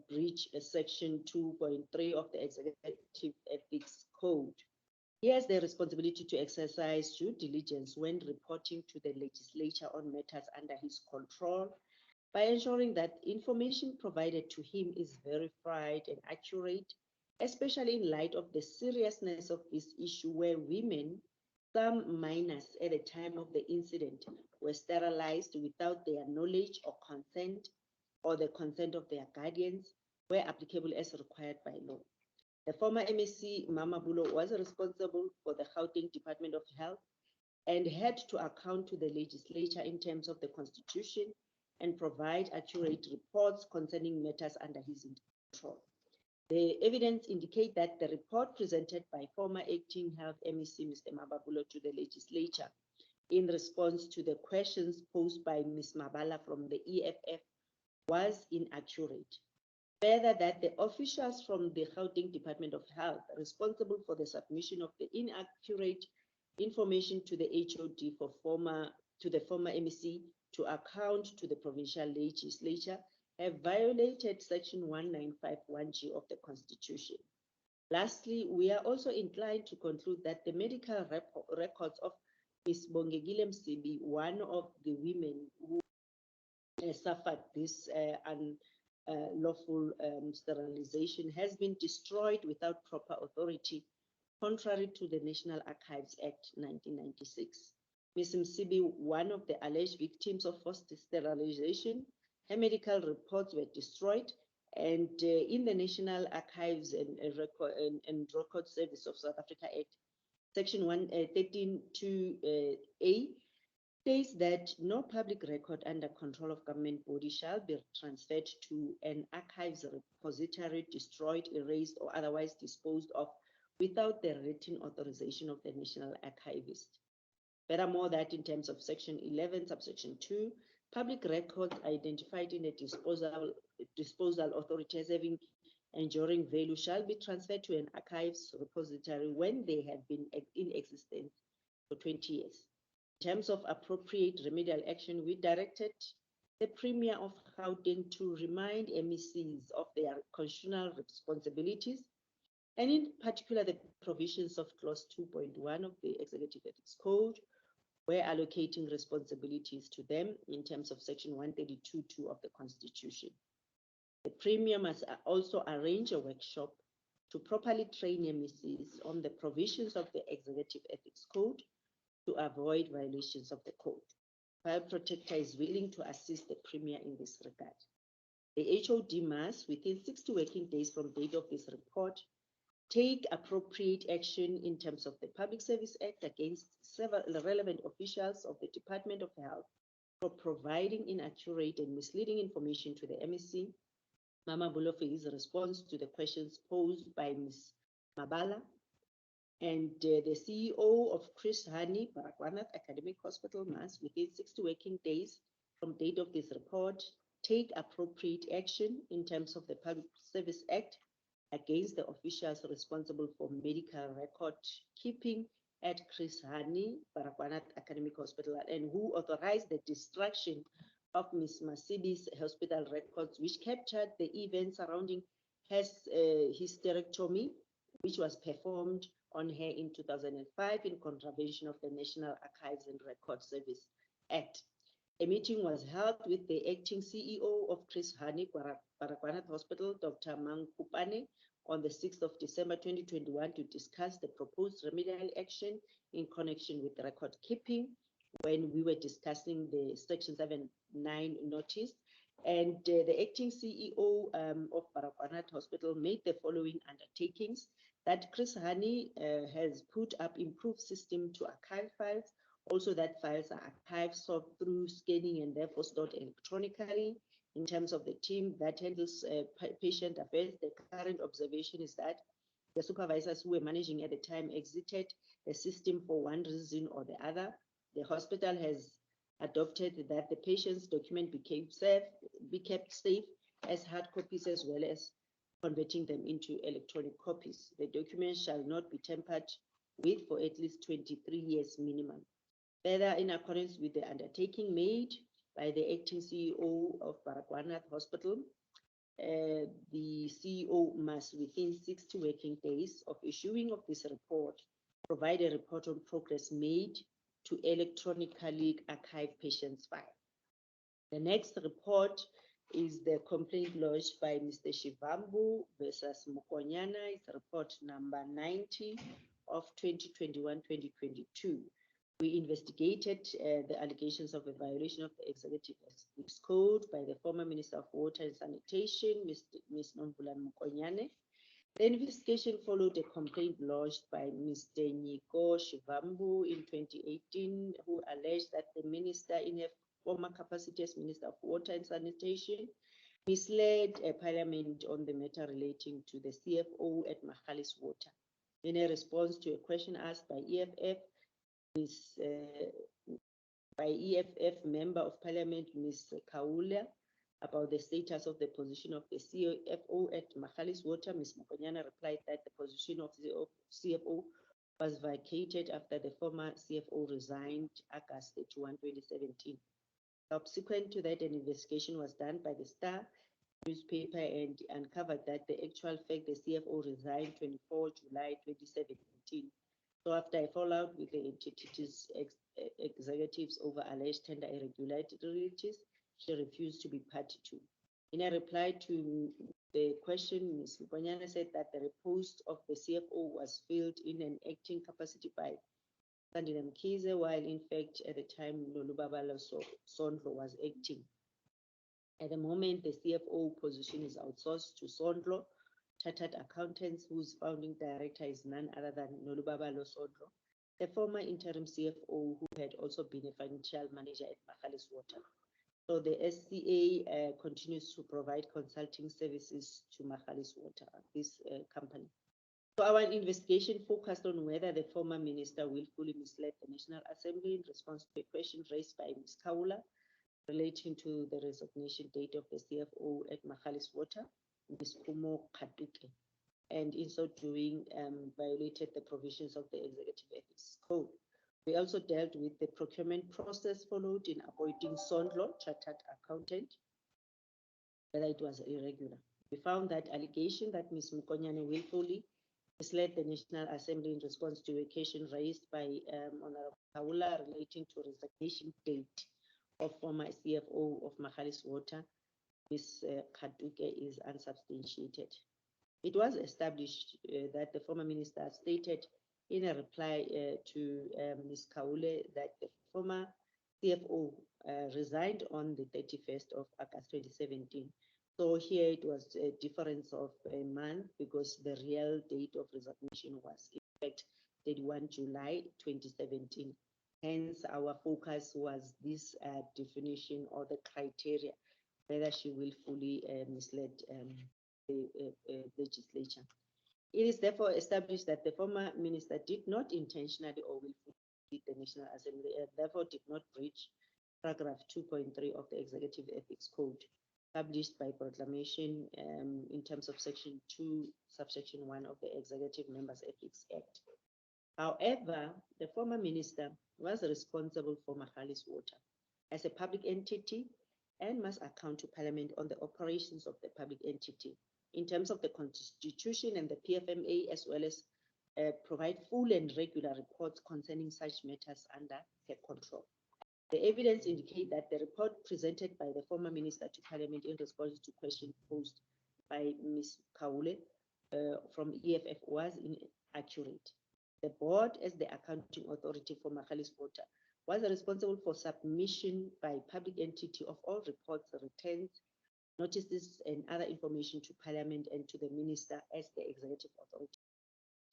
breach Section 2.3 of the Executive Ethics Code, he has the responsibility to exercise due diligence when reporting to the legislature on matters under his control, by ensuring that information provided to him is verified and accurate, especially in light of the seriousness of this issue where women, some minors at the time of the incident, were sterilized without their knowledge or consent, or the consent of their guardians, where applicable as required by law. The former MEC Mamabolo was responsible for the Gauteng Department of Health and had to account to the legislature in terms of the Constitution and provide accurate reports concerning matters under his control. The evidence indicates that the report presented by former acting health MEC Mr. Mamabolo to the legislature in response to the questions posed by Ms. Mabala from the EFF was inaccurate. Further, that the officials from the Gauteng Department of Health responsible for the submission of the inaccurate information to the HOD to the former MEC to account to the provincial legislature have violated Section 1951G of the Constitution. Lastly, we are also inclined to conclude that the medical records of Ms. Bongegile Msibi, one of the women who suffered this unlawful sterilization, has been destroyed without proper authority, contrary to the National Archives Act 1996. Ms. Msibi, one of the alleged victims of forced sterilization, her medical reports were destroyed, and in the National Archives and Record Service of South Africa Act, Section 113(2)(a) states that no public record under control of government body shall be transferred to an archives repository, destroyed, erased, or otherwise disposed of without the written authorization of the National Archivist. Furthermore, that in terms of Section 11, subsection 2, public records identified in a disposal authority as having enduring value shall be transferred to an archives repository when they have been in existence for 20 years. In terms of appropriate remedial action, we directed the Premier of Gauteng to remind MECs of their constitutional responsibilities, and in particular the provisions of Clause 2.1 of the Executive Ethics Code, where allocating responsibilities to them in terms of Section 132(2) of the Constitution. The Premier must also arrange a workshop to properly train MECs on the provisions of the Executive Ethics Code to avoid violations of the code. Fire Protector is willing to assist the Premier in this regard. The HOD must, within 60 working days from date of this report, take appropriate action in terms of the Public Service Act against several relevant officials of the Department of Health for providing inaccurate and misleading information to the MEC Mamabolo for his response to the questions posed by Ms. Mabala, and the CEO of Chris Hani Baragwanath Academic Hospital must, within 60 working days from date of this report, take appropriate action in terms of the Public Service Act against the officials responsible for medical record keeping at Chris Hani Baragwanath Academic Hospital, and who authorized the destruction of Ms. Masibi's hospital records, which captured the events surrounding her hysterectomy, which was performed on her in 2005 in contravention of the National Archives and Records Service Act. A meeting was held with the acting CEO of Chris Hani Baragwanath Hospital, Dr. Mangkupane, on the 6th of December 2021 to discuss the proposed remedial action in connection with record keeping when we were discussing the Section 79 notice. And the acting CEO of Baragwanath Hospital made the following undertakings: that Chris Hani has put up improved system to archive files, also that files are archived, sorted through scanning and therefore stored electronically. In terms of the team that handles patient affairs, the current observation is that the supervisors who were managing at the time exited the system for one reason or the other. The hospital has adopted that the patient's document be kept safe as hard copies, as well as converting them into electronic copies. The documents shall not be tampered with for at least 23 years minimum. Further, in accordance with the undertaking made by the acting CEO of Baragwanath Hospital, the CEO must, within 60 working days of issuing of this report, provide a report on progress made to electronically archive patients' file. The next report is the complaint lodged by Mr. Shivambu versus Mukonyana. It's report number 90 of 2021-2022. We investigated the allegations of a violation of the Executive Ethics Code by the former Minister of Water and Sanitation, Ms. Nomvulani Mokonyane. The investigation followed a complaint lodged by Mr. Niko Shivambu in 2018, who alleged that the minister, in her former capacity as Minister of Water and Sanitation, misled Parliament on the matter relating to the CFO at Magalies Water. In a response to a question asked by EFF Member of Parliament, Ms. Kaula, about the status of the position of the CFO at Magalies Water, Ms. Mokonyana replied that the position of the CFO was vacated after the former CFO resigned August 31, 2017. Subsequent to that, an investigation was done by the Star newspaper and uncovered that the actual fact the CFO resigned 24 July 2017. So after a fallout with the entity's executives over alleged tender irregularities, she refused to be party to. In a reply to the question, Ms. Mokonyana said that the post of the CFO was filled in an acting capacity by Sandile Mkhize, while in fact at the time Nolubabalo Sondlo was acting. At the moment, the CFO position is outsourced to Sondlo Chartered Accountants, whose founding director is none other than Nolubabalo Sondlo, the former interim CFO who had also been a financial manager at Magalies Water. So the SCA continues to provide consulting services to Magalies Water, this company. So our investigation focused on whether the former minister willfully misled the National Assembly in response to a question raised by Ms. Kaula relating to the resignation date of the CFO at Magalies Water, Ms. Kumo Katuke, and in so doing violated the provisions of the Executive Ethics Code. We also dealt with the procurement process followed in appointing Sondlo Chartered Accountant, whether it was irregular. We found that allegation that Ms. Mokonyane willfully misled the National Assembly in response to a question raised by Honorable Kaula relating to resignation date of former CFO of Magalies Water, Ms. Katuke, is unsubstantiated. It was established that the former minister stated in a reply to Ms. Kaule that the former CFO resigned on the 31st of August 2017. So here it was a difference of a month because the real date of resignation was in fact 31 July 2017. Hence, our focus was this definition or the criteria, whether she willfully misled the legislature. It is therefore established that the former minister did not intentionally or willfully mislead the National Assembly and therefore did not breach paragraph 2.3 of the Executive Ethics Code. published by proclamation in terms of Section 2, subsection 1 of the Executive Members Ethics Act. However, the former minister was responsible for Magalies Water as a public entity and must account to Parliament on the operations of the public entity in terms of the Constitution and the PFMA, as well as provide full and regular reports concerning such matters under her control. The evidence indicates that the report presented by the former minister to Parliament in response to questions posed by Ms. Kaule from EFF was inaccurate. The board, as the accounting authority for Magalies Water, was responsible for submission by public entity of all reports, returns, notices, and other information to Parliament and to the minister as the executive authority.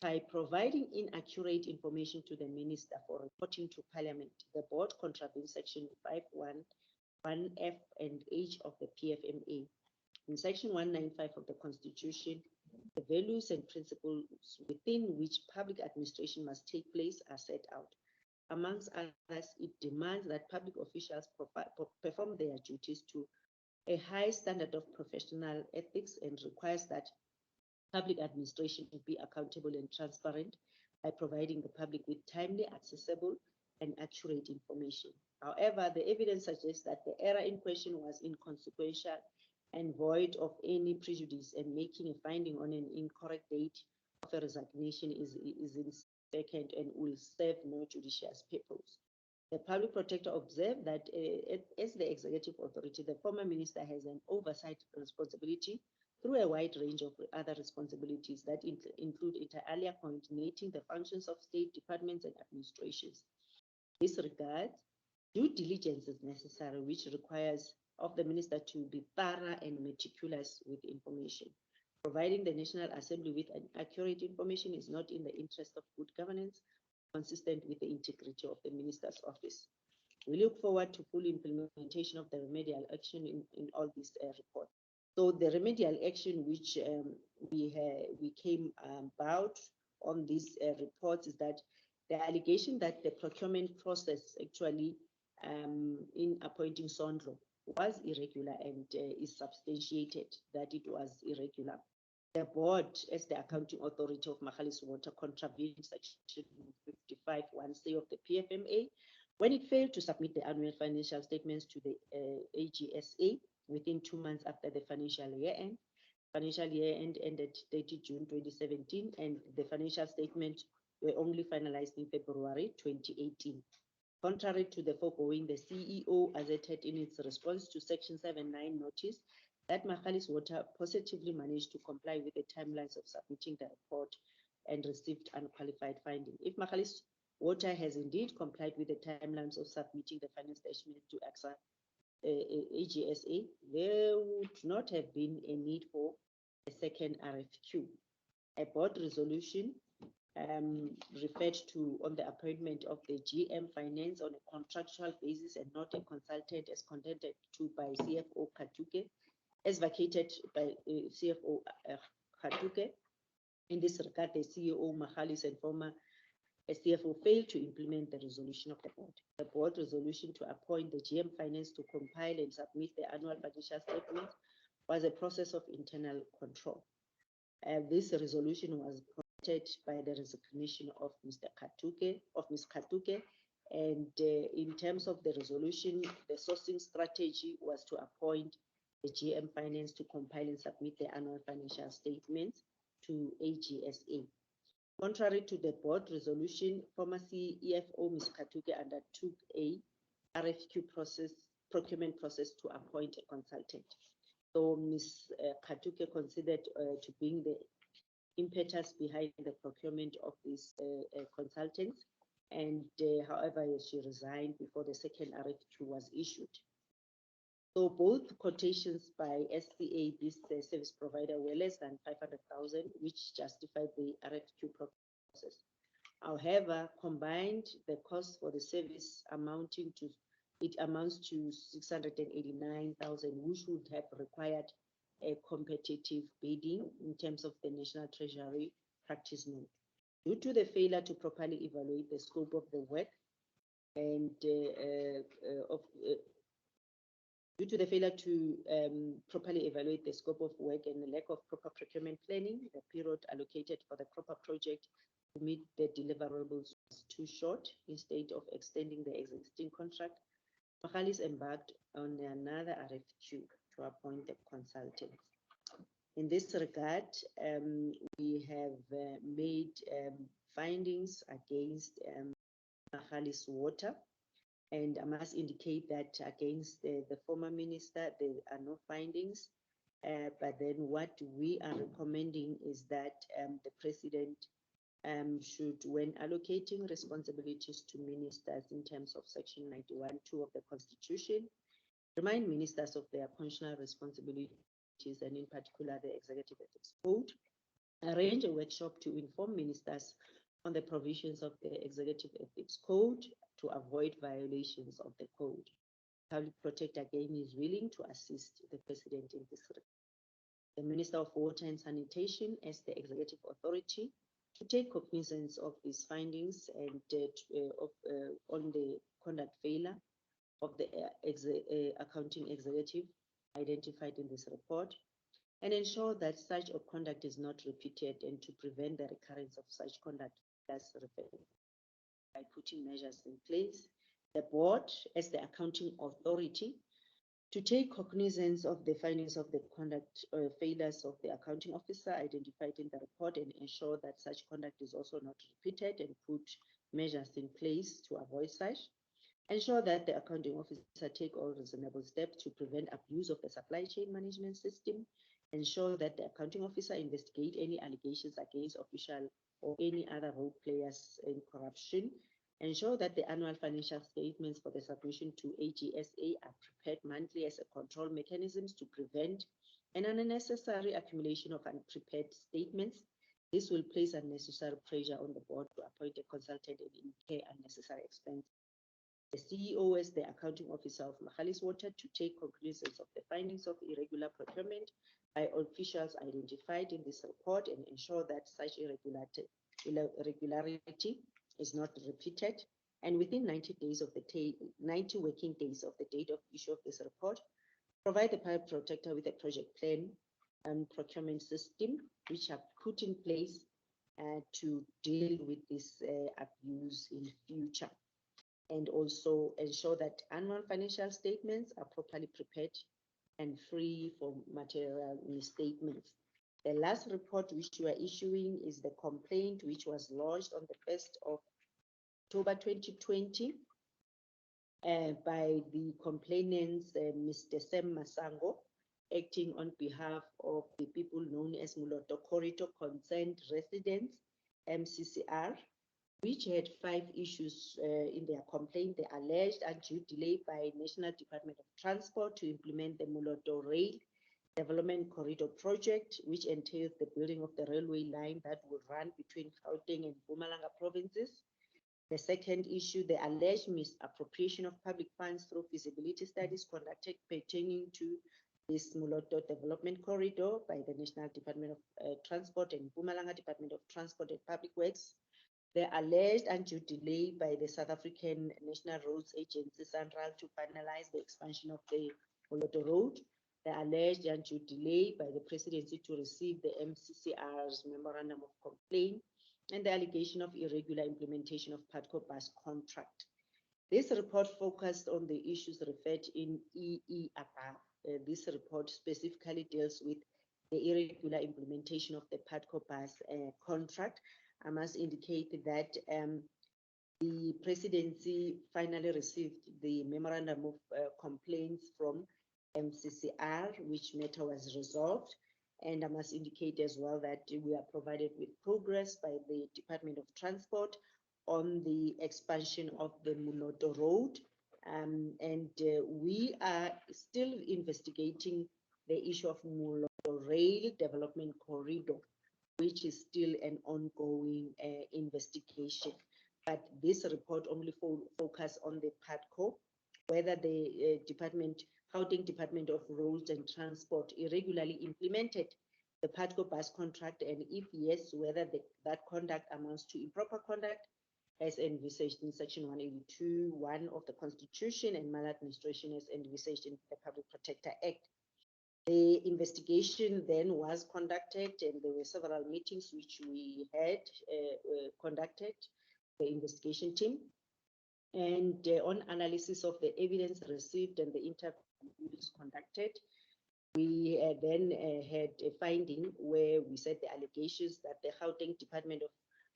By providing inaccurate information to the minister for reporting to Parliament, the board contravenes Section 5(1)(1)(f) and H of the PFMA. In Section 195 of the Constitution, the values and principles within which public administration must take place are set out. Amongst others, it demands that public officials perform their duties to a high standard of professional ethics and requires that public administration be accountable and transparent by providing the public with timely, accessible, and accurate information. However, the evidence suggests that the error in question was inconsequential and void of any prejudice, and making a finding on an incorrect date of a resignation is vacant and will serve no judicious purpose. The public protector observed that as the executive authority, the former minister has an oversight responsibility through a wide range of other responsibilities that include inter alia coordinating the functions of state departments and administrations. In this regard, due diligence is necessary, which requires of the minister to be thorough and meticulous with information. Providing the National Assembly with an accurate information is not in the interest of good governance, consistent with the integrity of the minister's office. We look forward to full implementation of the remedial action in all these reports. So the remedial action which we came about on these reports is that the allegation that the procurement process actually in appointing Sondlo was irregular and is substantiated that it was irregular. The board, as the accounting authority of Magalies Water, contravened Section 55(1)(c) of the PFMA when it failed to submit the annual financial statements to the AGSA within 2 months after the financial year end. Financial year end ended 30 June 2017, and the financial statements were only finalized in February 2018. Contrary to the foregoing, the CEO asserted in its response to Section 7(9) notice that Magalies Water positively managed to comply with the timelines of submitting the report and received unqualified finding. If Magalies Water has indeed complied with the timelines of submitting the final statement to AGSA, there would not have been a need for a second RFQ. A board resolution referred to on the appointment of the GM Finance on a contractual basis and not a consultant as contended to by CFO Katuke, as vacated by CFO Katuke. In this regard, the CEO Magalies and former CFO failed to implement the resolution of the board. The board resolution to appoint the GM Finance to compile and submit the annual financial statements was a process of internal control. This resolution was prompted by the resignation of Ms. Katuke, and in terms of the resolution, the sourcing strategy was to appoint the GM Finance to compile and submit the annual financial statements to AGSA. Contrary to the board resolution, former CFO Ms. Katuke undertook a RFQ procurement process to appoint a consultant. So Ms. Katuke considered to being the impetus behind the procurement of these consultants, and however, she resigned before the second RFQ was issued. So both quotations by SCA, this service provider, were less than 500,000, which justified the RFQ process. However, combined, the cost for the service amounts to 689,000, which would have required a competitive bidding in terms of the National Treasury practice note. Due to the failure to properly evaluate the scope of the work and Due to the failure to properly evaluate the scope of work and the lack of proper procurement planning, the period allocated for the proper project to meet the deliverables was too short. Instead of extending the existing contract, Magalies embarked on another RFQ to appoint the consultants. In this regard, we have made findings against Magalies Water, and I must indicate that against the former minister, there are no findings. But then what we are recommending is that the president should, when allocating responsibilities to ministers in terms of Section 91(2) of the Constitution, remind ministers of their constitutional responsibilities, and in particular the Executive Ethics Code, arrange a workshop to inform ministers on the provisions of the Executive Ethics Code to avoid violations of the code. Public Protector again is willing to assist the president in this regard. The Minister of Water and Sanitation, as the executive authority, to take cognizance of these findings and on the conduct failure of the accounting executive identified in this report, and ensure that such a conduct is not repeated, and to prevent the recurrence of such conduct as referred by putting measures in place. The board, as the accounting authority, to take cognizance of the findings of the conduct failures of the accounting officer identified in the report, and ensure that such conduct is also not repeated, and put measures in place to avoid such. Ensure that the accounting officer take all reasonable steps to prevent abuse of the supply chain management system. Ensure that the accounting officer investigate any allegations against official or any other role players in corruption. Ensure that the annual financial statements for the submission to AGSA are prepared monthly as a control mechanisms to prevent an unnecessary accumulation of unprepared statements. This will place unnecessary pressure on the board to appoint a consultant and incur unnecessary expense. The CEO, as the accounting officer of Magalies Water, to take cognizance of the findings of irregular procurement by officials identified in this report, and ensure that such irregularity is not repeated, and within 90 days of the 90 working days of the date of issue of this report, provide the Public Protector with a project plan and procurement system which are put in place to deal with this abuse in future. And also ensure that annual financial statements are properly prepared and free from material misstatements. The last report which we are issuing is the complaint which was lodged on the 1st of October 2020 by the complainants, Mr. Sam Masango, acting on behalf of the people known as Moloto Corridor Concerned Residents, MCCR, which had 5 issues in their complaint. They alleged undue delay by National Department of Transport to implement the Moloto Rail Development Corridor project, which entails the building of the railway line that will run between Gauteng and Mpumalanga provinces. The second issue, the alleged misappropriation of public funds through feasibility studies conducted pertaining to this Moloto Development Corridor by the National Department of Transport and Mpumalanga Department of Transport and Public Works. The alleged undue delay by the South African National Roads Agency, SANRAL, to finalize the expansion of the Moloto Road. The alleged undue delay by the presidency to receive the MCCR's memorandum of complaint, and the allegation of irregular implementation of PATCO bus contract. This report focused on the issues referred in EE above. This report specifically deals with the irregular implementation of the PATCO bus contract. I must indicate that the presidency finally received the memorandum of complaints from MCCR, which matter was resolved. And I must indicate as well that we are provided with progress by the Department of Transport on the expansion of the Moloto Road. We are still investigating the issue of Moloto Rail Development Corridor, which is still an ongoing investigation. But this report only focus on the PATCO, whether the Gauteng Department of Roads and Transport irregularly implemented the PATCO bus contract, and if yes, whether that conduct amounts to improper conduct, as envisaged in Section 182(1) of the Constitution and maladministration as envisaged in the Public Protector Act. The investigation then was conducted, and there were several meetings which we had conducted, the investigation team. And on analysis of the evidence received and the interviews conducted, we then had a finding where we said the allegations that the Gauteng Department of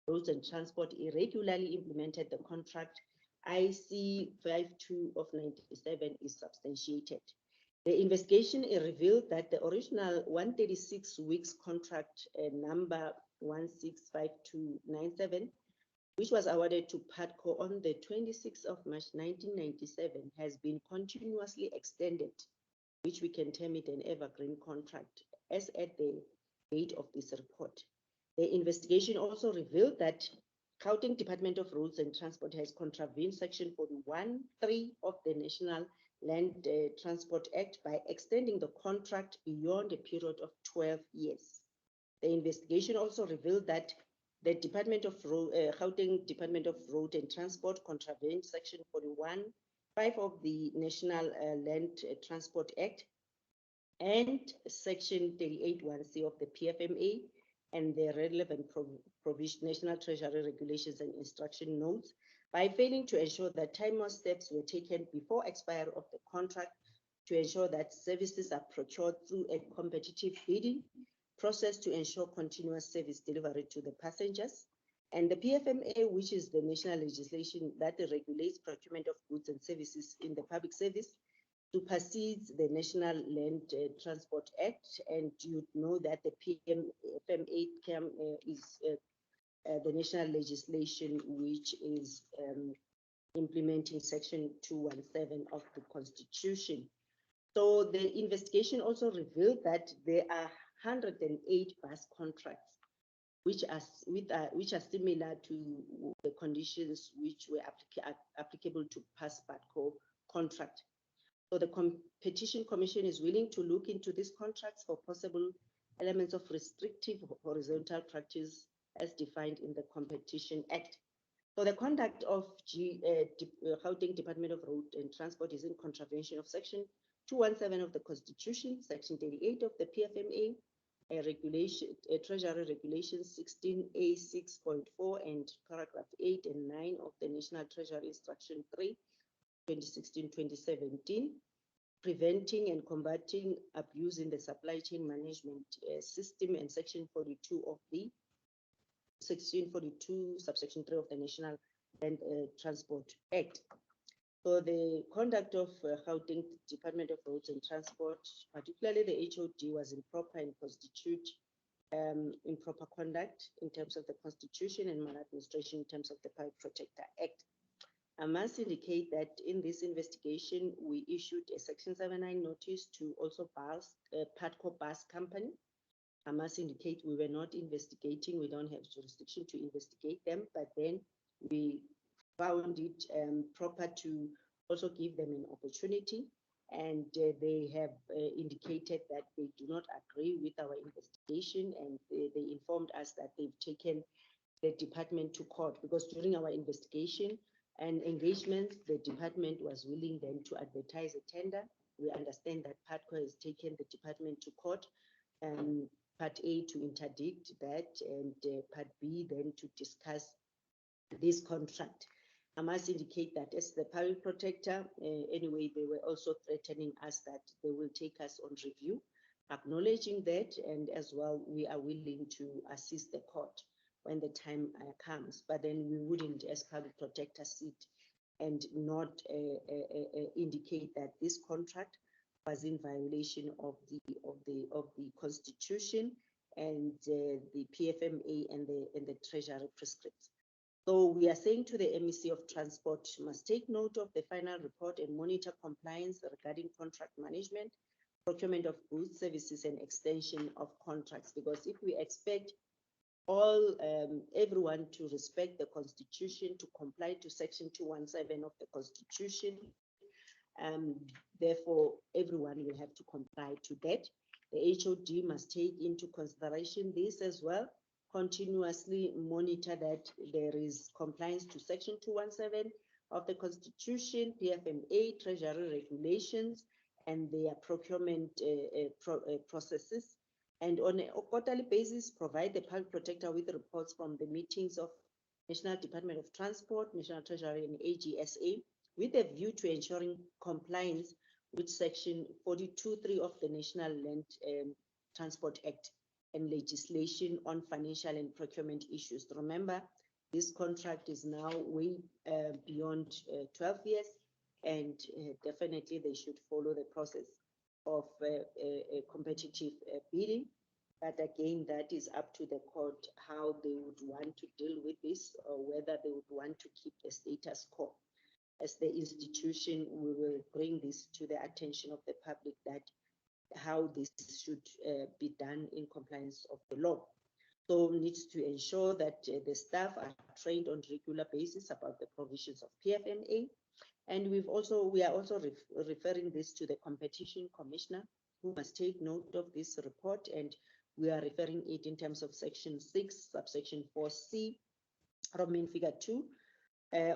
Roads and Transport irregularly implemented the contract IC 52 of 97 is substantiated. The investigation revealed that the original 136 weeks contract number 165297, which was awarded to PATCO on the 26th of March 1997, has been continuously extended, which we can term it an evergreen contract, as at the date of this report. The investigation also revealed that Gauteng Department of Roads and Transport has contravened Section 41(3) of the National Land Transport Act by extending the contract beyond a period of 12 years. The investigation also revealed that the Gauteng Department of Road and Transport contravened Section 41(5) of the National Land Transport Act and Section 38(1)(c) of the PFMA and the relevant National Treasury Regulations and Instruction Notes by failing to ensure that timely steps were taken before expiry of the contract to ensure that services are procured through a competitive bidding process to ensure continuous service delivery to the passengers. And the PFMA, which is the national legislation that regulates procurement of goods and services in the public service, supersedes the National Land Transport Act. And you know that the PFMA is the national legislation which is implementing Section 217 of the Constitution. So the investigation also revealed that there are 108 bus contracts which are similar to the conditions which were applicable to past PATCO contract. So the Competition Commission is willing to look into these contracts for possible elements of restrictive horizontal practice as defined in the Competition Act. So the conduct of Gauteng Department of Road and Transport is in contravention of Section 217 of the Constitution, Section 38 of the PFMA, Treasury Regulations 16A6.4 and paragraph 8 and 9 of the National Treasury Instruction 3, 2016-2017, preventing and combating abuse in the supply chain management system, and Section 42 of the subsection 3 of the National Land Transport Act. So the conduct of Gauteng Department of Roads and Transport, particularly the HOD, was improper and constitute improper conduct in terms of the Constitution and maladministration in terms of the Public Protector Act. I must indicate that in this investigation, we issued a Section 79 notice to also PATCO Bus Company. I must indicate we were not investigating, we don't have jurisdiction to investigate them, but then we found it proper to also give them an opportunity, and they have indicated that they do not agree with our investigation, and they informed us that they've taken the department to court, because during our investigation and engagement, the department was willing then to advertise a tender. We understand that PATCO has taken the department to court, Part A to interdict that, and Part B then to discuss this contract. I must indicate that as the public protector, anyway, they were also threatening us that they will take us on review, acknowledging that, and as well, we are willing to assist the court when the time comes, but then we wouldn't, as public protector, sit and not indicate that this contract was in violation of the Constitution and the PFMA and the Treasury prescripts. So we are saying to the MEC of Transport must take note of the final report and monitor compliance regarding contract management, procurement of goods, services, and extension of contracts. Because if we expect everyone to respect the Constitution, to comply to Section 217 of the Constitution, therefore everyone will have to comply to that. The HOD must take into consideration this as well, continuously monitor that there is compliance to Section 217 of the Constitution, PFMA, Treasury regulations, and their procurement processes. And on a quarterly basis, provide the Public Protector with reports from the meetings of National Department of Transport, National Treasury, and AGSA, with a view to ensuring compliance with Section 42.3 of the National Land Transport Act and legislation on financial and procurement issues. Remember, this contract is now way beyond 12 years, and definitely they should follow the process of a competitive bidding. But again, that is up to the court how they would want to deal with this, or whether they would want to keep the status quo. As the institution, we will bring this to the attention of the public, that how this should be done in compliance of the law. So needs to ensure that the staff are trained on regular basis about the provisions of PFMA. And we are also referring this to the Competition Commissioner, who must take note of this report, and we are referring it in terms of Section 6, subsection 4C, Roman figure 2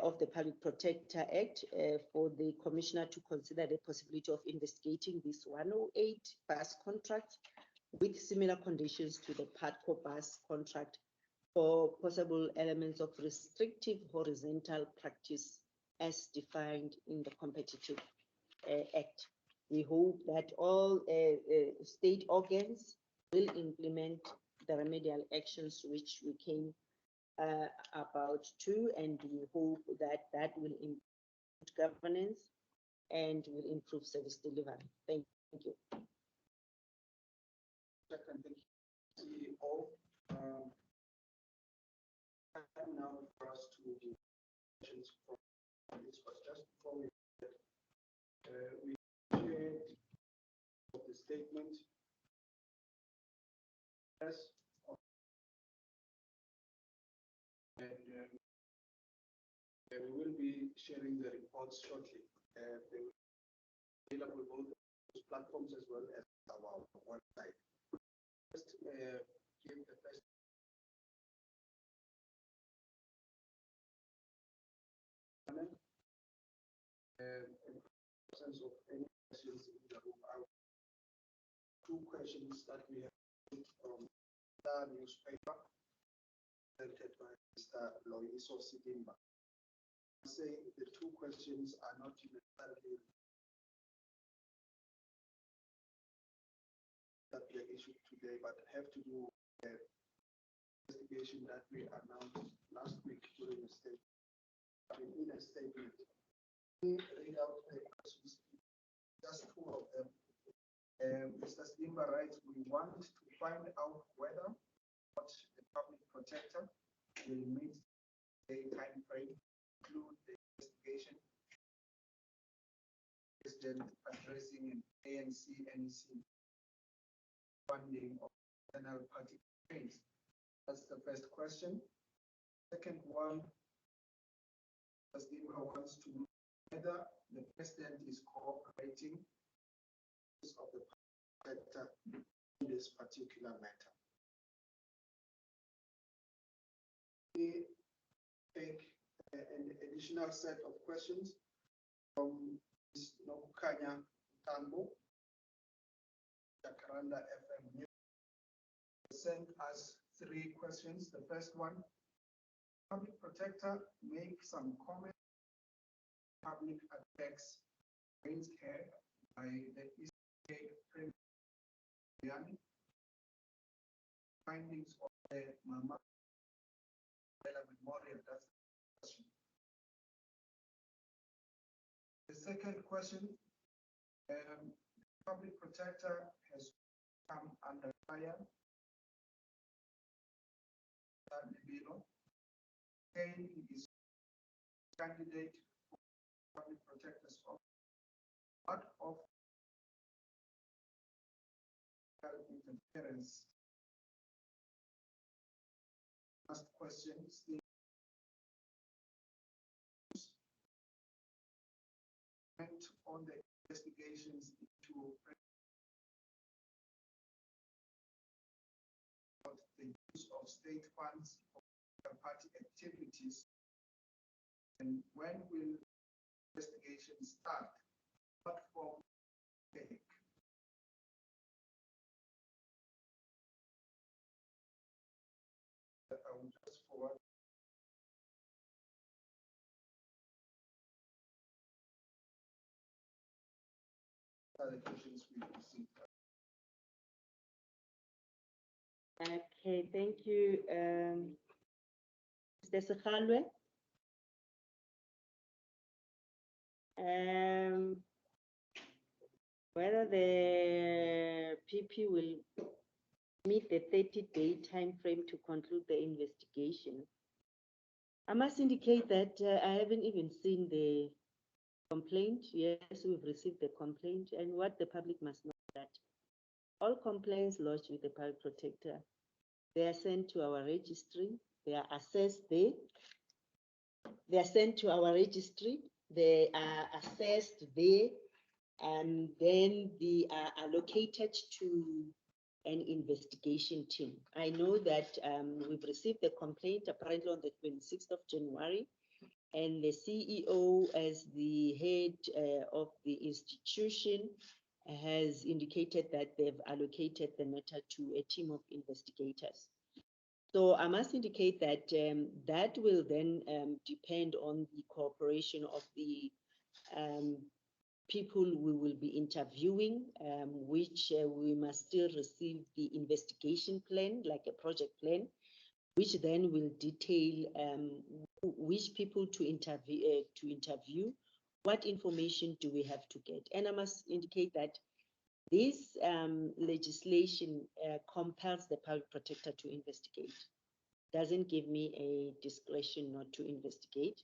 of the Public Protector Act, for the Commissioner to consider the possibility of investigating this 108 bus contract with similar conditions to the PATCO bus contract for possible elements of restrictive horizontal practice as defined in the Competitive Act. We hope that all state organs will implement the remedial actions which we came about to, and we hope that that will improve governance and will improve service delivery. Thank you. Thank you, CEO. Time now for us to do questions from this, but just before we shared the statement. Yes. And we will be sharing the reports shortly. They will be available both on those platforms as well as our website. Just give the first in absence of any questions in the room. Two questions that we have from the newspaper presented by Mr. Loyiso Sidimba. Say the two questions are not necessarily that we are issued today, but have to do with the investigation that we announced last week during a statement. In a statement, we read out the questions, just two of them. Mr. Sidimba writes, we want to find out whether what the Public Protector will meet the time frame, include the investigation, President addressing an ANC NEC funding of internal party campaigns. That's the first question. Second one, Mr. Sidimba wants to know whether the President is cooperating of the Public Protector in this particular matter. We take an additional set of questions from Ms. Nokukanya Tambo, Jacaranda FM News. Sent us three questions. The first one, Public Protector make some comment. Public attacks against her by the East Premier findings of the Mama Memorial. That's the question. The second question, Public Protector has come under fire. Saying he is candidate for Public Protector's office. What of interference? Last question, still on the investigations into the use of state funds for party activities? And when will investigations start? What form will they take? I will just forward. The questions we received. Okay, thank you, Mr. Sekhalwe. Whether the PP will meet the 30-day time frame to conclude the investigation. I must indicate that I haven't even seen the complaint. Yes, we've received the complaint, and what the public must know that all complaints lodged with the public protector, they are sent to our registry, they are assessed there, they are sent to our registry, they are assessed there, and then they are allocated to an investigation team. I know that we've received the complaint apparently on the 26th of January, and the CEO, as the head of the institution, has indicated that they've allocated the matter to a team of investigators. So I must indicate that that will then depend on the cooperation of the people we will be interviewing, which we must still receive the investigation plan, like a project plan, which then will detail which people to interview, what information do we have to get. And I must indicate that this legislation compels the public protector to investigate. Doesn't give me a discretion not to investigate.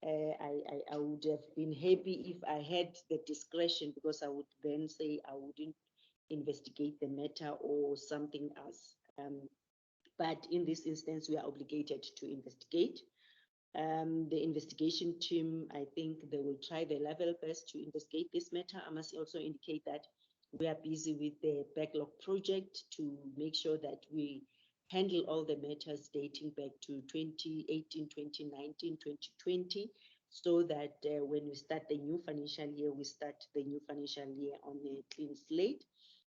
I would have been happy if I had the discretion, because I would then say I wouldn't investigate the matter or something else. But in this instance, we are obligated to investigate. The investigation team, I think they will try their level best to investigate this matter. I must also indicate that we are busy with the backlog project to make sure that we handle all the matters dating back to 2018, 2019, 2020, so that when we start the new financial year, we start the new financial year on a clean slate.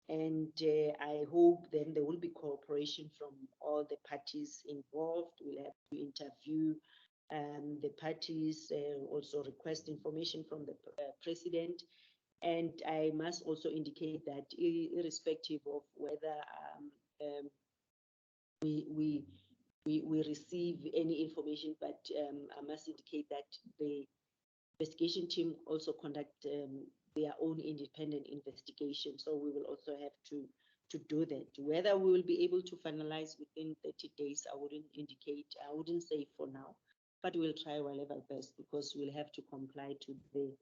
And I hope then there will be cooperation from all the parties involved. We'll have to interview the parties, also request information from the president. And I must also indicate that irrespective of whether we receive any information, but I must indicate that the investigation team also conduct their own independent investigation. So we will also have to do that. Whether we will be able to finalize within 30 days, I wouldn't indicate, I wouldn't say for now, but we'll try our level best, because we'll have to comply to the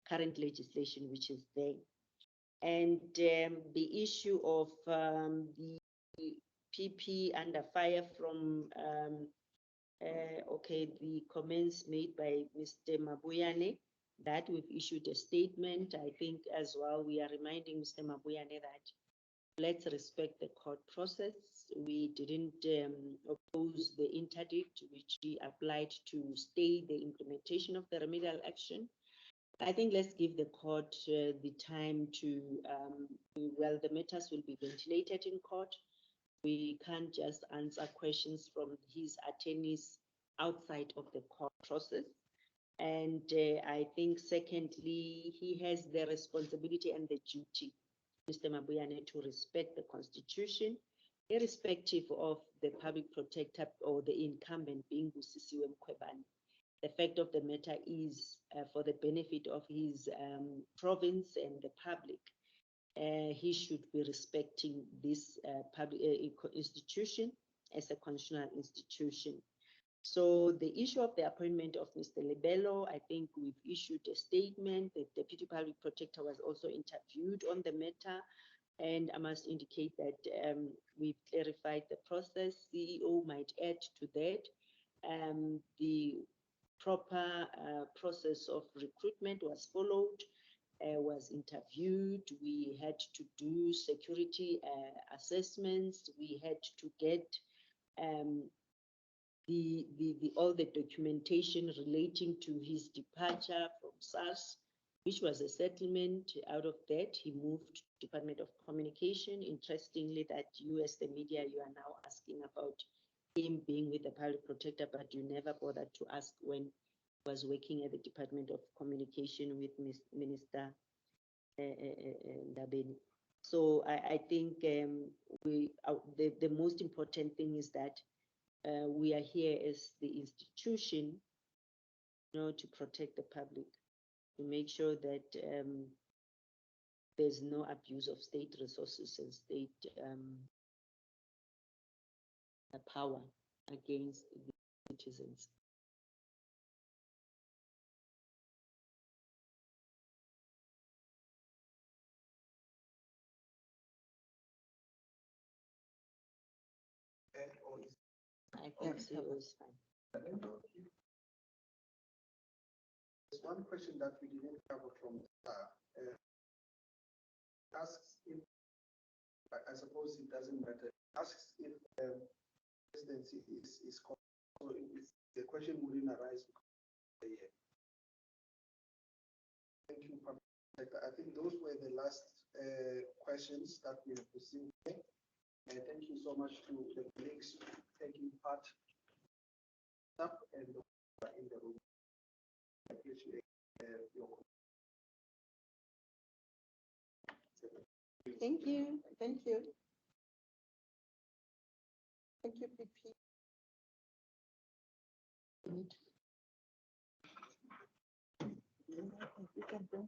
current legislation which is there. And the issue of the PP under fire from the comments made by Mr. Mabuyane, that we've issued a statement. I think as well we are reminding Mr. Mabuyane that let's respect the court process. We didn't oppose the interdict which he applied to stay the implementation of the remedial action. I think let's give the court the time to, well, the matters will be ventilated in court. We can't just answer questions from his attorneys outside of the court process. And I think secondly, he has the responsibility and the duty, Mr. Mabuyane, to respect the Constitution, irrespective of the public protector or the incumbent being Busisiwe Mkhwebane. The fact of the matter is, for the benefit of his province and the public, he should be respecting this public institution as a constitutional institution. So the issue of the appointment of Mr. Lebelo, I think we've issued a statement. The Deputy Public Protector was also interviewed on the matter. And I must indicate that we've clarified the process. CEO might add to that. The proper process of recruitment was followed, was interviewed. We had to do security assessments. We had to get all the documentation relating to his departure from SARS, which was a settlement. Out of that, he moved to Department of Communication. Interestingly, that you as the media, you are now asking about him being with the public protector, but you never bothered to ask when he was working at the Department of Communication with Minister Ndabeni. So I think the most important thing is that we are here as the institution, to protect the public, to make sure that there's no abuse of state resources and state power against the citizens. I think so, it's fine. There's one question that we didn't cover from asks if, I suppose it doesn't matter, asks if presidency is called, so the question wouldn't arise because of the year. Thank you, Public Secretary. I think those were the last questions that we have received today. And thank you so much to the colleagues taking part up and in the room. I appreciate your. Thank you. Thank you. Thank you, PP. You can bring